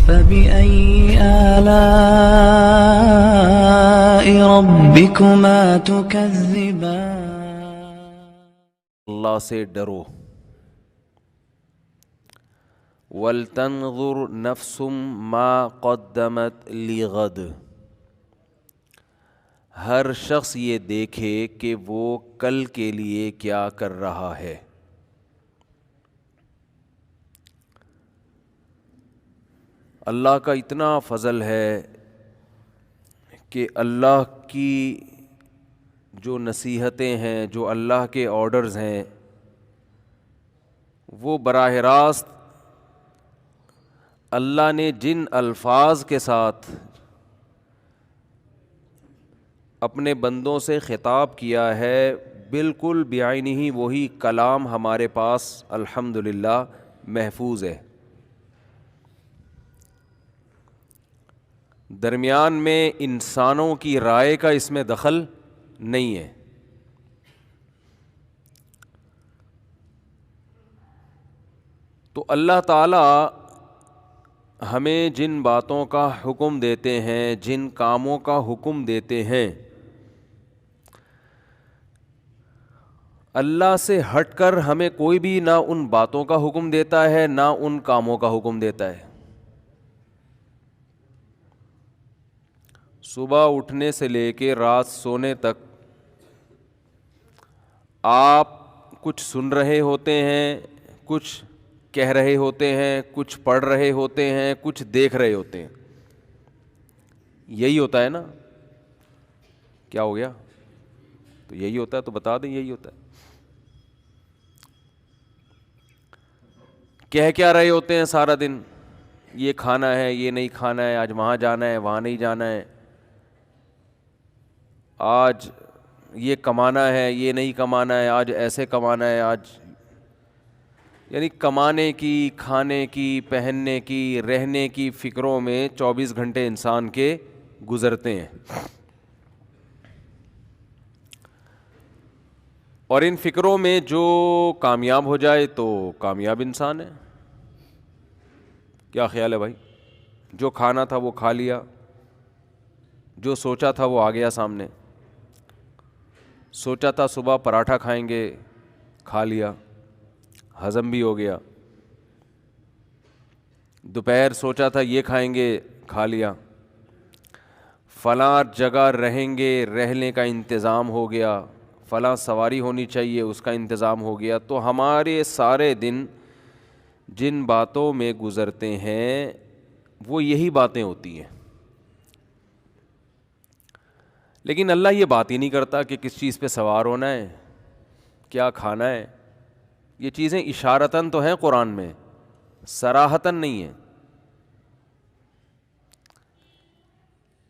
فبأي آلاء ربكما تكذبان اللہ سے ڈرو. وَلْتَنْظُرْ نَفْسٌ مَا قَدَّمَتْ لِغَدٍ. ہر شخص یہ دیکھے کہ وہ کل کے لیے کیا کر رہا ہے. اللہ کا اتنا فضل ہے کہ اللہ کی جو نصیحتیں ہیں، جو اللہ کے آرڈرز ہیں، وہ براہ راست اللہ نے جن الفاظ کے ساتھ اپنے بندوں سے خطاب کیا ہے، بالکل بعینہ وہی کلام ہمارے پاس الحمدللہ محفوظ ہے. درمیان میں انسانوں کی رائے کا اس میں دخل نہیں ہے. تو اللہ تعالیٰ ہمیں جن باتوں کا حکم دیتے ہیں، جن کاموں کا حکم دیتے ہیں، اللہ سے ہٹ کر ہمیں کوئی بھی نہ ان باتوں کا حکم دیتا ہے، نہ ان کاموں کا حکم دیتا ہے. صبح اٹھنے سے لے کے رات سونے تک آپ کچھ سن رہے ہوتے ہیں، کچھ کہہ رہے ہوتے ہیں، کچھ پڑھ رہے ہوتے ہیں، کچھ دیکھ رہے ہوتے ہیں. یہی ہوتا ہے نا؟ کیا ہو گیا؟ تو یہی ہوتا ہے، تو بتا دیں یہی ہوتا ہے. کہہ کیا رہے ہوتے ہیں سارا دن؟ یہ کھانا ہے، یہ نہیں کھانا ہے، آج وہاں جانا ہے، وہاں نہیں جانا ہے، آج یہ کمانا ہے، یہ نہیں کمانا ہے، آج ایسے کمانا ہے، آج یعنی کمانے کی، کھانے کی، پہننے کی، رہنے کی فکروں میں 24 گھنٹے انسان کے گزرتے ہیں. اور ان فکروں میں جو کامیاب ہو جائے تو کامیاب انسان ہے. کیا خیال ہے بھائی؟ جو کھانا تھا وہ کھا لیا، جو سوچا تھا وہ آ گیا سامنے. سوچا تھا صبح پراٹھا کھائیں گے، کھا لیا، ہضم بھی ہو گیا. دوپہر سوچا تھا یہ کھائیں گے، کھا لیا. فلاں جگہ رہیں گے، رہنے کا انتظام ہو گیا. فلاں سواری ہونی چاہیے، اس کا انتظام ہو گیا. تو ہمارے سارے دن جن باتوں میں گزرتے ہیں وہ یہی باتیں ہوتی ہیں. لیکن اللہ یہ بات ہی نہیں کرتا کہ کس چیز پہ سوار ہونا ہے، کیا کھانا ہے. یہ چیزیں اشارتاً تو ہیں قرآن میں، صراحتاً نہیں ہے.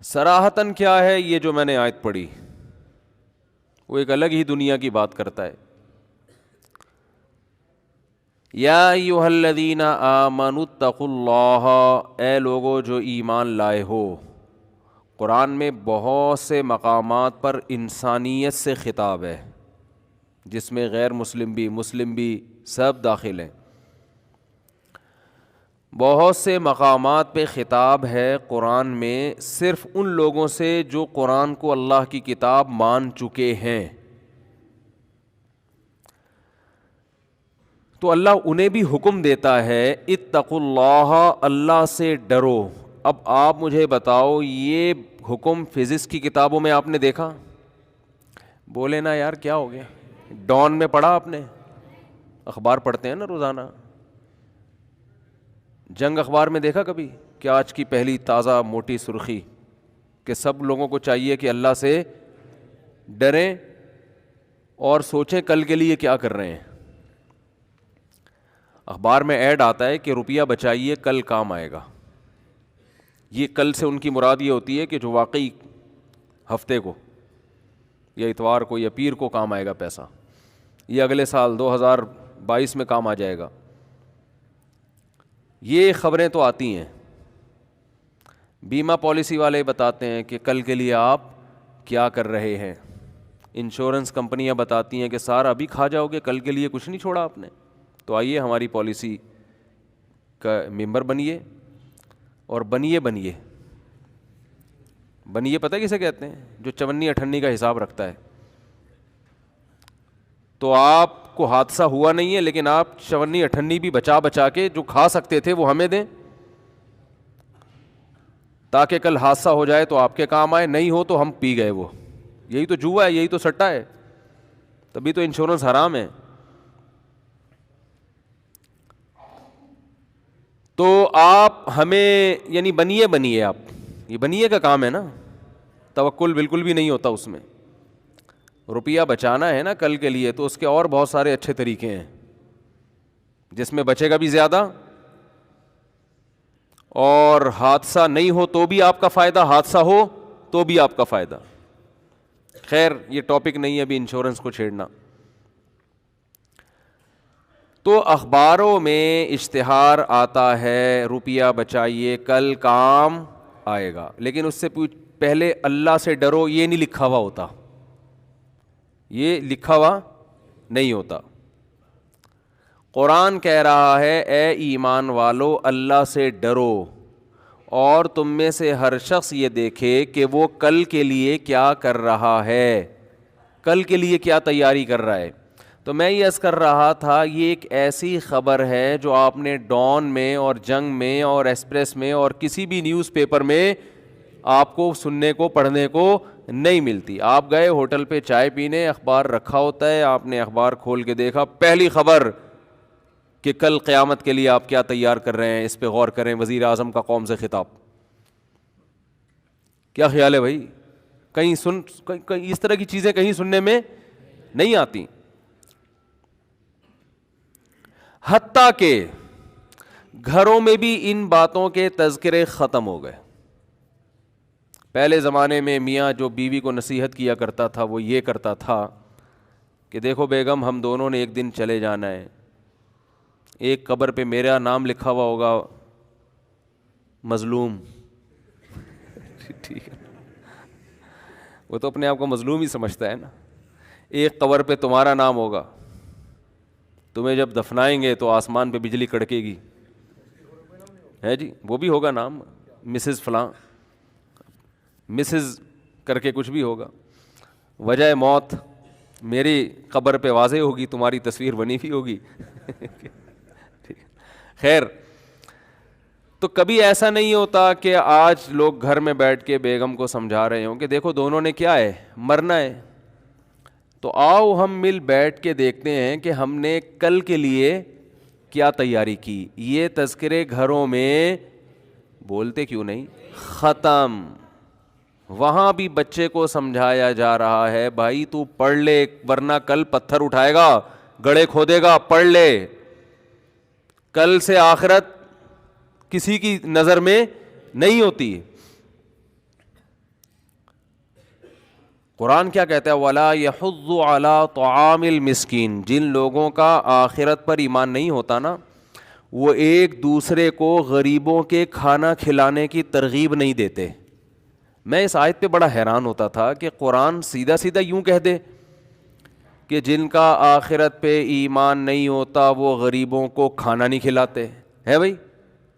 صراحتاً کیا ہے؟ یہ جو میں نے آیت پڑھی وہ ایک الگ ہی دنیا کی بات کرتا ہے. یا ایھا الذین آمنوا اتقوا اللہ، اے لوگو جو ایمان لائے ہو. قرآن میں بہت سے مقامات پر انسانیت سے خطاب ہے، جس میں غیر مسلم بھی، مسلم بھی، سب داخل ہیں. بہت سے مقامات پہ خطاب ہے قرآن میں صرف ان لوگوں سے جو قرآن کو اللہ کی کتاب مان چکے ہیں. تو اللہ انہیں بھی حکم دیتا ہے اتقوا اللہ، اللہ سے ڈرو. اب آپ مجھے بتاؤ، یہ حکم فزکس کی کتابوں میں آپ نے دیکھا؟ بولے نا یار کیا ہو گیا؟ ڈان میں پڑھا آپ نے؟ اخبار پڑھتے ہیں نا روزانہ. جنگ اخبار میں دیکھا کبھی کہ آج کی پہلی تازہ موٹی سرخی کہ سب لوگوں کو چاہیے کہ اللہ سے ڈریں اور سوچیں کل کے لیے کیا کر رہے ہیں. اخبار میں ایڈ آتا ہے کہ روپیہ بچائیے کل کام آئے گا. یہ کل سے ان کی مراد یہ ہوتی ہے کہ جو واقعی ہفتے کو یا اتوار کو یا پیر کو کام آئے گا پیسہ، یہ اگلے سال 2022 میں کام آ جائے گا. یہ خبریں تو آتی ہیں. بیمہ پالیسی والے بتاتے ہیں کہ کل کے لیے آپ کیا کر رہے ہیں. انشورنس کمپنیاں بتاتی ہیں کہ سارا ابھی کھا جاؤ گے، کل کے لیے کچھ نہیں چھوڑا آپ نے. تو آئیے ہماری پالیسی کا ممبر بنیے. اور بنیے بنیے بنیے پتہ کسے کہتے ہیں؟ جو 54-58 کا حساب رکھتا ہے. تو آپ کو حادثہ ہوا نہیں ہے لیکن آپ 54-58 بھی بچا کے جو کھا سکتے تھے وہ ہمیں دیں تاکہ کل حادثہ ہو جائے تو آپ کے کام آئے, نہیں ہو تو ہم پی گئے. وہ یہی تو جوا ہے, یہی تو سٹا ہے, تبھی تو انشورنس حرام ہے. تو آپ ہمیں یعنی بنیے آپ, یہ بنیے کا کام ہے نا, توکل بالکل بھی نہیں ہوتا اس میں. روپیہ بچانا ہے نا کل کے لیے تو اس کے اور بہت سارے اچھے طریقے ہیں جس میں بچے گا بھی زیادہ, اور حادثہ نہیں ہو تو بھی آپ کا فائدہ, حادثہ ہو تو بھی آپ کا فائدہ. خیر یہ ٹاپک نہیں ہے ابھی انشورنس کو چھیڑنا. تو اخباروں میں اشتہار آتا ہے روپیہ بچائیے کل کام آئے گا, لیکن اس سے پہلے اللہ سے ڈرو یہ نہیں لکھا ہوا ہوتا, یہ لکھا ہوا نہیں ہوتا. قرآن کہہ رہا ہے اے ایمان والو اللہ سے ڈرو, اور تم میں سے ہر شخص یہ دیکھے کہ وہ کل کے لیے کیا کر رہا ہے, کل کے لیے کیا تیاری کر رہا ہے. تو میں یہ عرض کر رہا تھا یہ ایک ایسی خبر ہے جو آپ نے ڈان میں اور جنگ میں اور ایکسپریس میں اور کسی بھی نیوز پیپر میں آپ کو سننے کو پڑھنے کو نہیں ملتی. آپ گئے ہوٹل پہ چائے پینے, اخبار رکھا ہوتا ہے, آپ نے اخبار کھول کے دیکھا, پہلی خبر کہ کل قیامت کے لیے آپ کیا تیار کر رہے ہیں, اس پہ غور کریں. وزیر اعظم کا قوم سے خطاب, کیا خیال ہے بھائی؟ کہیں اس طرح کی چیزیں کہیں سننے میں نہیں آتی. حتیٰ کہ گھروں میں بھی ان باتوں کے تذکرے ختم ہو گئے. پہلے زمانے میں میاں جو بیوی کو نصیحت کیا کرتا تھا وہ یہ کرتا تھا کہ دیکھو بیگم ہم دونوں نے ایک دن چلے جانا ہے, ایک قبر پہ میرا نام لکھا ہوا ہوگا مظلوم, ٹھیک ہے, وہ تو اپنے آپ کو مظلوم ہی سمجھتا ہے نا. ایک قبر پہ تمہارا نام ہوگا, تمہیں جب دفنائیں گے تو آسمان پہ بجلی کڑکے گی, ہے جی, وہ بھی ہوگا نام مسز فلاں, مسز کر کے کچھ بھی ہوگا. وجہ موت میری قبر پہ واضح ہوگی, تمہاری تصویر بنی ہوئی ہوگی. خیر, تو کبھی ایسا نہیں ہوتا کہ آج لوگ گھر میں بیٹھ کے بیگم کو سمجھا رہے ہوں کہ دیکھو دونوں نے کیا ہے, مرنا ہے, تو آؤ ہم مل بیٹھ کے دیکھتے ہیں کہ ہم نے کل کے لیے کیا تیاری کی. یہ تذکرے گھروں میں بولتے کیوں نہیں؟ ختم. وہاں بھی بچے کو سمجھایا جا رہا ہے بھائی تو پڑھ لے ورنہ کل پتھر اٹھائے گا, گڑھے کھودے گا, پڑھ لے. کل سے آخرت کسی کی نظر میں نہیں ہوتی. قرآن کیا کہتا ہے؟ وَلَا يَحُضُّ عَلَىٰ طَعَامِ الْمِسْكِينِ. جن لوگوں کا آخرت پر ایمان نہیں ہوتا نا, وہ ایک دوسرے کو غریبوں کے کھانا کھلانے کی ترغیب نہیں دیتے. میں اس آیت پہ بڑا حیران ہوتا تھا کہ قرآن سیدھا سیدھا یوں کہہ دے کہ جن کا آخرت پہ ایمان نہیں ہوتا وہ غریبوں کو کھانا نہیں کھلاتے. ہے بھائی,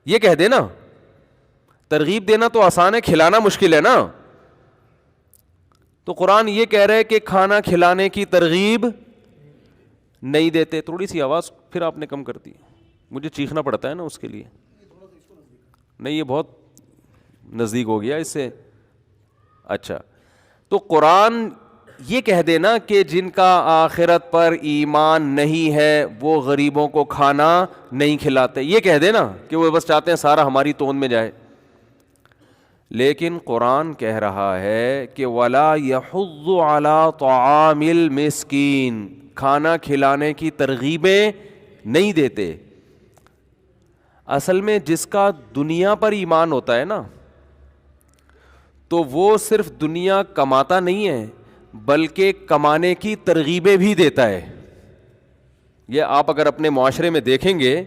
یہ کہہ دے نا. ترغیب دینا تو آسان ہے, کھلانا مشکل ہے نا. تو قرآن یہ کہہ رہے کہ کھانا کھلانے کی ترغیب نہیں دیتے. تھوڑی سی آواز پھر آپ نے کم کر دی, مجھے چیخنا پڑتا ہے نا اس کے لیے. نہیں یہ بہت نزدیک ہو گیا اس سے. اچھا, تو قرآن یہ کہہ دینا کہ جن کا آخرت پر ایمان نہیں ہے وہ غریبوں کو کھانا نہیں کھلاتے, یہ کہہ دینا کہ وہ بس چاہتے ہیں سارا ہماری توند میں جائے. لیکن قرآن کہہ رہا ہے کہ وَلَا يَحُضُّ عَلَىٰ طَعَامِ الْمِسْكِينِ, کھانا کھلانے کی ترغیبیں نہیں دیتے. اصل میں جس کا دنیا پر ایمان ہوتا ہے نا تو وہ صرف دنیا کماتا نہیں ہے بلکہ کمانے کی ترغیبیں بھی دیتا ہے. یہ آپ اگر اپنے معاشرے میں دیکھیں گے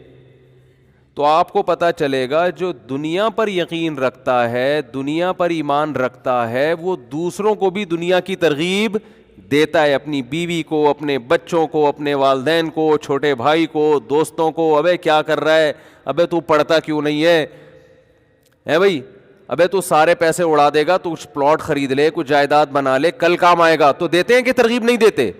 تو آپ کو پتہ چلے گا جو دنیا پر یقین رکھتا ہے, دنیا پر ایمان رکھتا ہے, وہ دوسروں کو بھی دنیا کی ترغیب دیتا ہے, اپنی بیوی کو, اپنے بچوں کو, اپنے والدین کو, چھوٹے بھائی کو, دوستوں کو. ابے کیا کر رہا ہے, ابے تو پڑھتا کیوں نہیں ہے, ہے بھائی، ابے تو سارے پیسے اڑا دے گا، تو کچھ پلاٹ خرید لے، کچھ جائیداد بنا لے، کل کام آئے گا. تو دیتے ہیں کہ ترغیب نہیں دیتے؟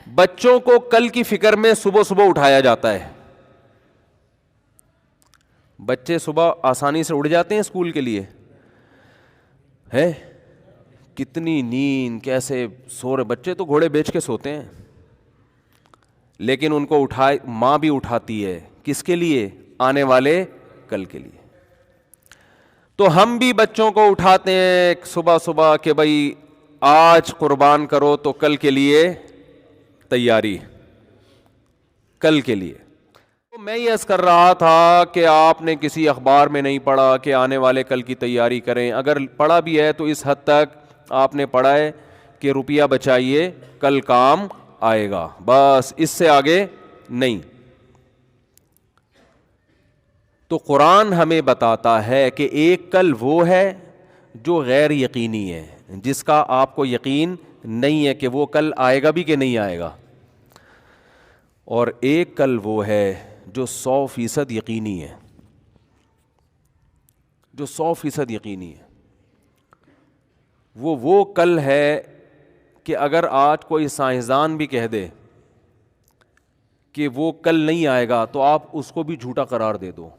بچوں کو کل کی فکر میں صبح صبح اٹھایا جاتا ہے. بچے صبح آسانی سے اڑ جاتے ہیں اسکول کے لیے، ہے کتنی نیند، کیسے سو رہے بچے، تو گھوڑے بیچ کے سوتے ہیں. لیکن ان کو اٹھائے ماں بھی اٹھاتی ہے، کس کے لیے؟ آنے والے کل کے لیے. تو ہم بھی بچوں کو اٹھاتے ہیں صبح صبح کہ بھائی آج قربان کرو تو کل کے لیے تیاری، کل کے لیے. تو میں یہ عرض کر رہا تھا کہ آپ نے کسی اخبار میں نہیں پڑھا کہ آنے والے کل کی تیاری کریں. اگر پڑھا بھی ہے تو اس حد تک آپ نے پڑھا ہے کہ روپیہ بچائیے کل کام آئے گا، بس اس سے آگے نہیں. تو قرآن ہمیں بتاتا ہے کہ ایک کل وہ ہے جو غیر یقینی ہے، جس کا آپ کو یقین نہیں ہے کہ وہ کل آئے گا بھی کہ نہیں آئے گا، اور ایک کل وہ ہے جو 100% یقینی ہے، جو 100% یقینی ہے. وہ کل ہے کہ اگر آج کوئی سائنسدان بھی کہہ دے کہ وہ کل نہیں آئے گا تو آپ اس کو بھی جھوٹا قرار دے دو.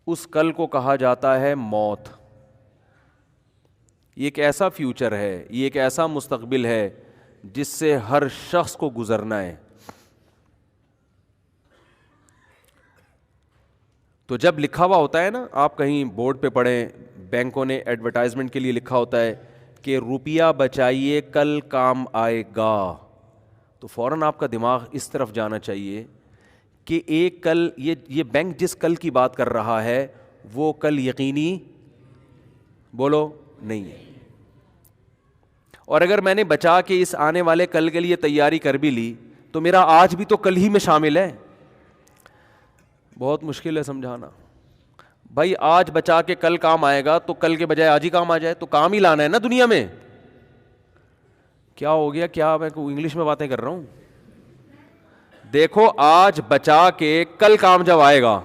اس کل کو کہا جاتا ہے موت. یہ ایک ایسا فیوچر ہے، یہ ایک ایسا مستقبل ہے جس سے ہر شخص کو گزرنا ہے. تو جب لکھا ہوا ہوتا ہے نا، آپ کہیں بورڈ پہ پڑھیں، بینکوں نے ایڈورٹائزمنٹ کے لیے لکھا ہوتا ہے کہ روپیہ بچائیے کل کام آئے گا، تو فوراً آپ کا دماغ اس طرف جانا چاہیے کہ ایک کل، یہ بینک جس کل کی بات کر رہا ہے وہ کل یقینی بولو نہیں ہے. اور اگر میں نے بچا کے اس آنے والے کل کے لیے تیاری کر بھی لی تو میرا آج بھی تو کل ہی میں شامل ہے. بہت مشکل ہے سمجھانا. بھائی آج بچا کے کل کام آئے گا تو کل کے بجائے آج ہی کام آ جائے، تو کام ہی لانا ہے نا دنیا میں. کیا ہو گیا؟ کیا میں انگلش میں باتیں کر رہا ہوں؟ دیکھو آج بچا کے کل کام جب آئے گا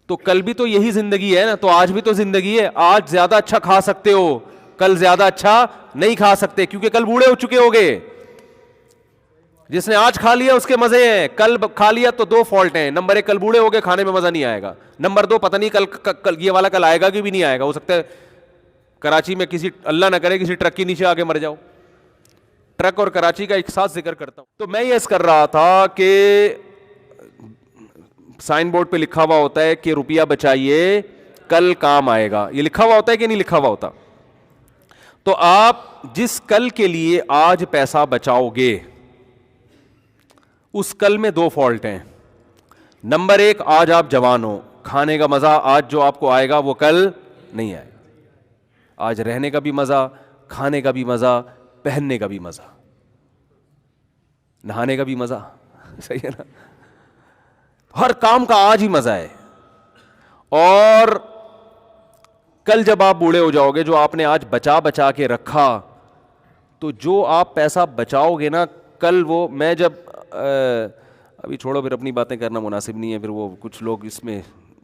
تو کل بھی تو یہی زندگی ہے نا، تو آج بھی تو زندگی ہے. آج زیادہ اچھا کھا سکتے ہو، کل زیادہ اچھا نہیں کھا سکتے کیونکہ کل بوڑھے ہو چکے ہوگے. جس نے آج کھا لیا اس کے مزے ہیں، کل کھا لیا تو 2 فالٹ ہیں. نمبر 1 کل بوڑھے ہوگے، کھانے میں مزہ نہیں آئے گا. نمبر 2 پتہ نہیں کل یہ والا کل آئے گا کہ بھی نہیں آئے گا. ہو سکتا ہے کراچی میں کسی، اللہ نہ کرے، کسی ٹرک کے نیچے آگے مر جاؤ. ٹرک اور کراچی کا ایک ساتھ ذکر کرتا ہوں. تو میں یہ عرض کر رہا تھا کہ سائن بورڈ پہ لکھا ہوا ہوتا ہے کہ روپیہ بچائیے کل کام آئے گا. یہ لکھا ہوا ہوتا ہے کہ نہیں لکھا ہوا ہوتا؟ تو آپ جس کل کے لیے آج پیسہ بچاؤ گے اس کل میں 2 فالٹ ہیں. نمبر 1 آج آپ جوان ہو، کھانے کا مزہ آج جو آپ کو آئے گا وہ کل نہیں آئے گا. آج رہنے کا بھی مزہ، کھانے کا بھی مزہ، پہننے کا بھی مزہ، نہانے کا بھی مزہ، صحیح ہے نا؟ ہر کام کا آج ہی مزہ ہے. اور کل جب آپ بوڑھے ہو جاؤ گے، جو آپ نے آج بچا کے رکھا، تو جو آپ پیسہ بچاؤ گے نا کل، وہ میں جب ابھی چھوڑو، پھر اپنی باتیں کرنا مناسب نہیں ہے. پھر وہ کچھ لوگ اس میں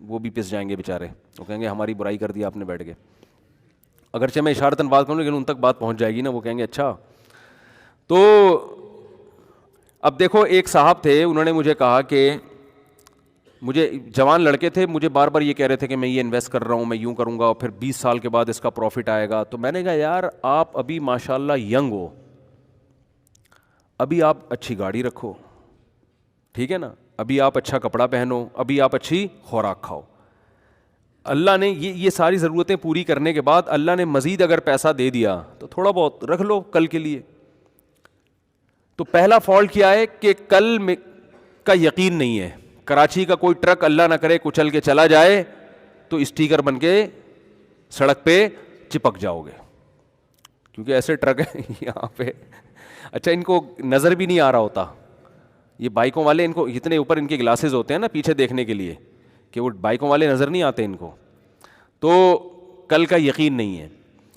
وہ بھی پس جائیں گے بیچارے، وہ کہیں گے ہماری برائی کر دی آپ نے بیٹھ کے. اگرچہ میں اشارتاً بات کروں لیکن ان تک بات پہنچ جائے گی نا، وہ کہیں گے اچھا. تو اب دیکھو، ایک صاحب تھے، انہوں نے مجھے کہا کہ مجھے جوان لڑکے تھے، مجھے بار بار یہ کہہ رہے تھے کہ میں یہ انویسٹ کر رہا ہوں، میں یوں کروں گا، اور پھر 20 سال کے بعد اس کا پروفٹ آئے گا. تو میں نے کہا یار آپ ابھی ماشاءاللہ ینگ ہو، ابھی آپ اچھی گاڑی رکھو، ٹھیک ہے نا، ابھی آپ اچھا کپڑا پہنو، ابھی آپ اچھی خوراک کھاؤ. اللہ نے یہ ساری ضرورتیں پوری کرنے کے بعد اللہ نے مزید اگر پیسہ دے دیا تو تھوڑا بہت رکھ لو کل کے لیے. تو پہلا فالٹ کیا ہے کہ کل میں کا یقین نہیں ہے. کراچی کا کوئی ٹرک اللہ نہ کرے کچل کے چلا جائے تو اسٹیکر بن کے سڑک پہ چپک جاؤ گے، کیونکہ ایسے ٹرک ہیں یہاں پہ. اچھا ان کو نظر بھی نہیں آ رہا ہوتا، یہ بائکوں والے، ان کو اتنے اوپر ان کے گلاسز ہوتے ہیں نا پیچھے دیکھنے کے لیے کہ وہ بائکوں والے نظر نہیں آتے ان کو. تو کل کا یقین نہیں ہے.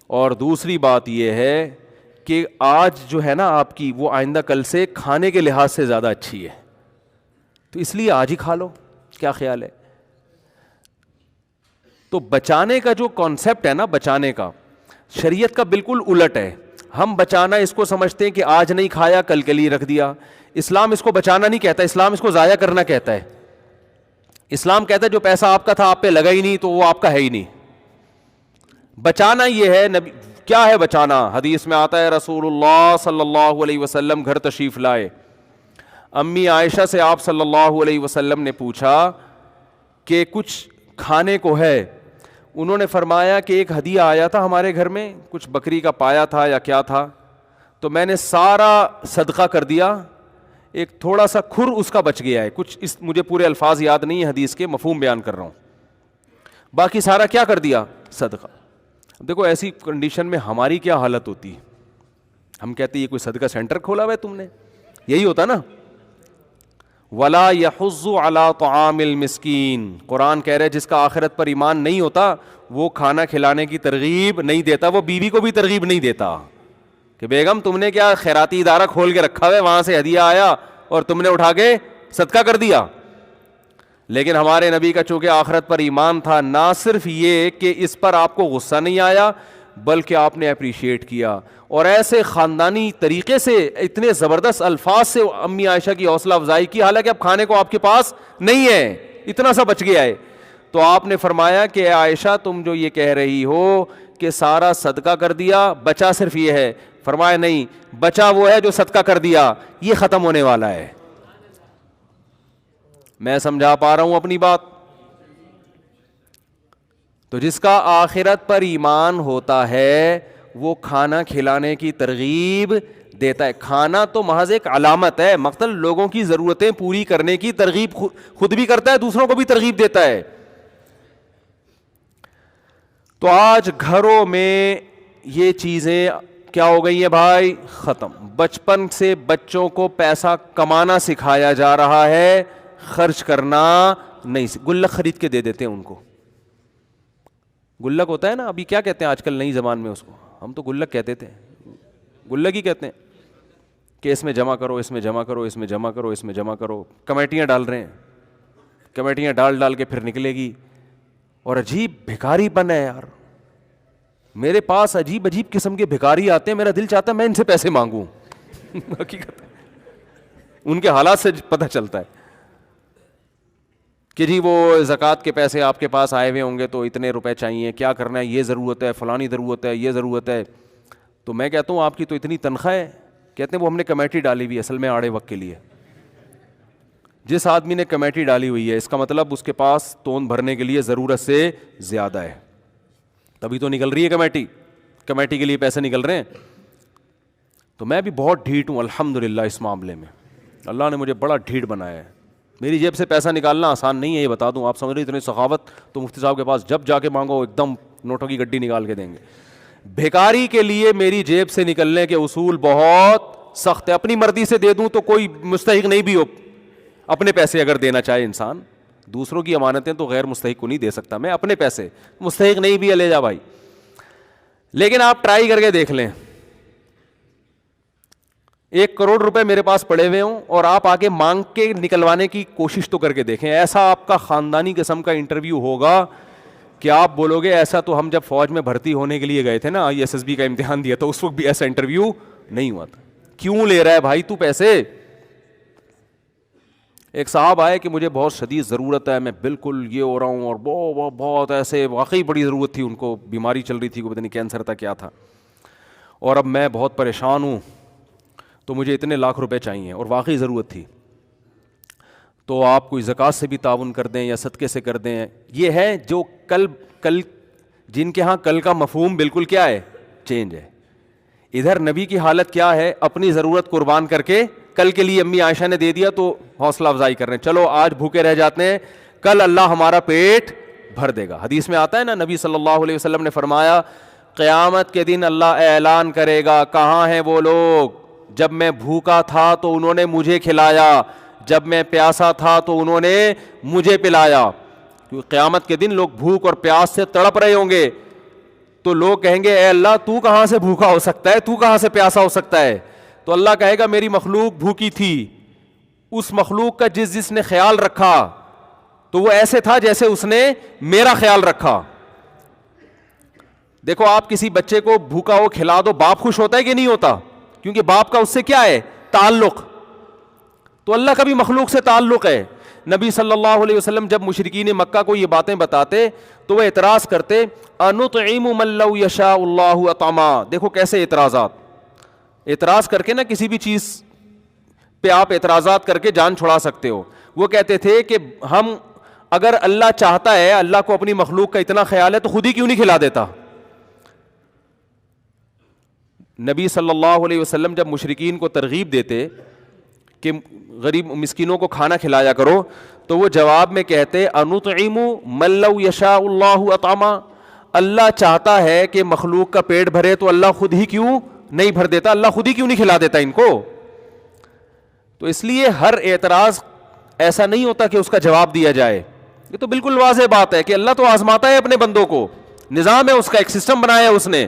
اور دوسری بات یہ ہے کہ آج جو ہے نا آپ کی، وہ آئندہ کل سے کھانے کے لحاظ سے زیادہ اچھی ہے. تو اس لیے آج ہی کھا لو کیا خیال ہے؟ تو بچانے کا جو کانسیپٹ ہے نا، بچانے کا، شریعت کا بالکل الٹ ہے. ہم بچانا اس کو سمجھتے ہیں کہ آج نہیں کھایا کل کے لیے رکھ دیا. اسلام اس کو بچانا نہیں کہتا، اسلام اس کو ضائع کرنا کہتا ہے. اسلام کہتا ہے جو پیسہ آپ کا تھا آپ پہ لگا ہی نہیں تو وہ آپ کا ہے ہی نہیں. بچانا یہ ہے. نبی کیا ہے بچانا؟ حدیث میں آتا ہے رسول اللہ صلی اللہ علیہ وسلم گھر تشریف لائے. امی عائشہ سے آپ صلی اللہ علیہ وسلم نے پوچھا کہ کچھ کھانے کو ہے؟ انہوں نے فرمایا کہ ایک ہدیہ آیا تھا ہمارے گھر میں، کچھ بکری کا پایا تھا یا کیا تھا، تو میں نے سارا صدقہ کر دیا، ایک تھوڑا سا کھر اس کا بچ گیا ہے. کچھ اس مجھے پورے الفاظ یاد نہیں ہیں حدیث کے، مفہوم بیان کر رہا ہوں. باقی سارا کیا کر دیا؟ صدقہ. دیکھو ایسی کنڈیشن میں ہماری کیا حالت ہوتی ہے؟ ہم کہتے ہیں یہ کوئی صدقہ سینٹر کھولا ہوا ہے تم نے، یہی ہوتا نا. وَلَا يَحُضُّ عَلَىٰ طَعَامِ الْمِسْكِينِ. قرآن کہہ رہے جس کا آخرت پر ایمان نہیں ہوتا وہ کھانا کھلانے کی ترغیب نہیں دیتا، وہ بیوی کو بھی ترغیب نہیں دیتا کہ بیگم تم نے کیا خیراتی ادارہ کھول کے رکھا ہوا ہے، وہاں سے ہدیہ آیا اور تم نے اٹھا کے صدقہ کر دیا. لیکن ہمارے نبی کا چونکہ آخرت پر ایمان تھا، نہ صرف یہ کہ اس پر آپ کو غصہ نہیں آیا بلکہ آپ نے اپریشیٹ کیا، اور ایسے خاندانی طریقے سے اتنے زبردست الفاظ سے امی عائشہ کی حوصلہ افزائی کی، حالانکہ اب کھانے کو آپ کے پاس نہیں ہے، اتنا سا بچ گیا ہے. تو آپ نے فرمایا کہ عائشہ تم جو یہ کہہ رہی ہو کہ سارا صدقہ کر دیا، بچا صرف یہ ہے. فرمایا نہیں، بچا وہ ہے جو صدقہ کر دیا، یہ ختم ہونے والا ہے. میں سمجھا پا رہا ہوں اپنی بات؟ تو جس کا آخرت پر ایمان ہوتا ہے وہ کھانا کھلانے کی ترغیب دیتا ہے. کھانا تو محض ایک علامت ہے، مقصد لوگوں کی ضرورتیں پوری کرنے کی ترغیب خود بھی کرتا ہے، دوسروں کو بھی ترغیب دیتا ہے. تو آج گھروں میں یہ چیزیں کیا ہو گئی ہیں بھائی؟ ختم. بچپن سے بچوں کو پیسہ کمانا سکھایا جا رہا ہے، خرچ کرنا نہیں. گلک خرید کے دے دیتے ہیں ان کو. گلک ہوتا ہے نا، ابھی کیا کہتے ہیں آج کل نئی زبان میں اس کو؟ ہم تو گلک کہتے تھے، گلک ہی کہتے ہیں کہ اس میں جمع کرو، اس میں جمع کرو، اس میں جمع کرو، اس میں جمع کرو. کمیٹیاں ڈال رہے ہیں، کمیٹیاں ڈال کے پھر نکلے گی. اور عجیب بھکاری پن ہے یار. میرے پاس عجیب قسم کے بھکاری آتے ہیں، میرا دل چاہتا ہے میں ان سے پیسے مانگوں. حقیقت ان کے حالات سے پتہ چلتا ہے کہ جی وہ زکوٰۃ کے پیسے آپ کے پاس آئے ہوئے ہوں گے تو اتنے روپے چاہیے، کیا کرنا ہے، یہ ضرورت ہے، فلانی ضرورت ہے، یہ ضرورت ہے. تو میں کہتا ہوں آپ کی تو اتنی تنخواہ ہے؟ کہتے ہیں وہ ہم نے کمیٹی ڈالی ہوئی ہے اصل میں آڑے وقت کے لیے. جس آدمی نے کمیٹی ڈالی ہوئی ہے اس کا مطلب اس کے پاس تون بھرنے کے لیے ضرورت سے زیادہ ہے، تبھی تو نکل رہی ہے کمیٹی کے لیے پیسے نکل رہے ہیں. تو میں بھی بہت ڈھیٹ ہوں الحمدللہ اس معاملے میں. اللہ نے مجھے بڑا ڈھیٹ بنایا ہے. میری جیب سے پیسہ نکالنا آسان نہیں ہے، یہ بتا دوں. آپ سمجھ رہے اتنی سخاوت تو مفتی صاحب کے پاس جب جا کے مانگو ایک دم نوٹوں کی گڈی نکال کے دیں گے. بھیکاری کے لیے میری جیب سے نکلنے کے اصول بہت سخت ہے. اپنی مرضی سے دے دوں تو کوئی مستحق نہیں بھی ہو، اپنے پیسے اگر دینا چاہے انسان، دوسروں کی امانتیں تو غیر مستحق کو نہیں دے سکتا میں، اپنے پیسے مستحق نہیں بھی لے جا بھائی. لیکن آپ ٹرائی کر کے دیکھ لیں، 1 کروڑ روپے میرے پاس پڑے ہوئے ہوں اور آپ آگے مانگ کے نکلوانے کی کوشش تو کر کے دیکھیں. ایسا آپ کا خاندانی قسم کا انٹرویو ہوگا کہ آپ بولو گے ایسا تو ہم جب فوج میں بھرتی ہونے کے لیے گئے تھے نا، ISSB کا امتحان دیا تو اس وقت بھی ایسا انٹرویو نہیں ہوا تھا. کیوں لے رہا ہے بھائی تو پیسے؟ ایک صاحب آئے کہ مجھے بہت شدید ضرورت ہے، میں بالکل یہ ہو رہا ہوں، اور بہت ایسے واقعی بڑی ضرورت تھی، ان کو بیماری چل رہی تھی، کوئی پتہ نہیں کینسر تھا کیا تھا، اور اب میں بہت پریشان ہوں تو مجھے اتنے لاکھ روپے چاہیے اور واقعی ضرورت تھی. تو آپ کوئی زکوٰۃ سے بھی تعاون کر دیں یا صدقے سے کر دیں. یہ ہے جو کل جن کے ہاں کل کا مفہوم بالکل کیا ہے؟ چینج ہے. ادھر نبی کی حالت کیا ہے؟ اپنی ضرورت قربان کر کے کل کے لیے امی عائشہ نے دے دیا تو حوصلہ افزائی کر رہے ہیں، چلو آج بھوکے رہ جاتے ہیں، کل اللہ ہمارا پیٹ بھر دے گا. حدیث میں آتا ہے نا، نبی صلی اللہ علیہ وسلم نے فرمایا قیامت کے دن اللہ اعلان کرے گا کہاں ہیں وہ لوگ جب میں بھوکا تھا تو انہوں نے مجھے کھلایا، جب میں پیاسا تھا تو انہوں نے مجھے پلایا. کیونکہ قیامت کے دن لوگ بھوک اور پیاس سے تڑپ رہے ہوں گے تو لوگ کہیں گے اے اللہ تو کہاں سے بھوکا ہو سکتا ہے، تو کہاں سے پیاسا ہو سکتا ہے؟ تو اللہ کہے گا میری مخلوق بھوکی تھی، اس مخلوق کا جس نے خیال رکھا تو وہ ایسے تھا جیسے اس نے میرا خیال رکھا. دیکھو آپ کسی بچے کو بھوکا ہو کھلا دو, باپ خوش ہوتا ہے کہ نہیں ہوتا؟ کیونکہ باپ کا اس سے کیا ہے تعلق. تو اللہ کا بھی مخلوق سے تعلق ہے. نبی صلی اللہ علیہ وسلم جب مشرکین مکہ کو یہ باتیں بتاتے تو وہ اعتراض کرتے, انطعم من لو یشاء اللہ اطعما. دیکھو کیسے اعتراض کر کے نا کسی بھی چیز پہ آپ اعتراضات کر کے جان چھڑا سکتے ہو. وہ کہتے تھے کہ ہم اگر اللہ چاہتا ہے, اللہ کو اپنی مخلوق کا اتنا خیال ہے تو خود ہی کیوں نہیں کھلا دیتا. نبی صلی اللہ علیہ وسلم جب مشرکین کو ترغیب دیتے کہ غریب مسکینوں کو کھانا کھلایا کرو, تو وہ جواب میں کہتے انطعم من لو یشاء اللہ اطعما. اللہ چاہتا ہے کہ مخلوق کا پیٹ بھرے تو اللہ خود ہی کیوں نہیں بھر دیتا, اللہ خود ہی کیوں نہیں کھلا دیتا ان کو. تو اس لیے ہر اعتراض ایسا نہیں ہوتا کہ اس کا جواب دیا جائے. یہ تو بالکل واضح بات ہے کہ اللہ تو آزماتا ہے اپنے بندوں کو, نظام ہے اس کا, ایک سسٹم بنایا ہے اس نے.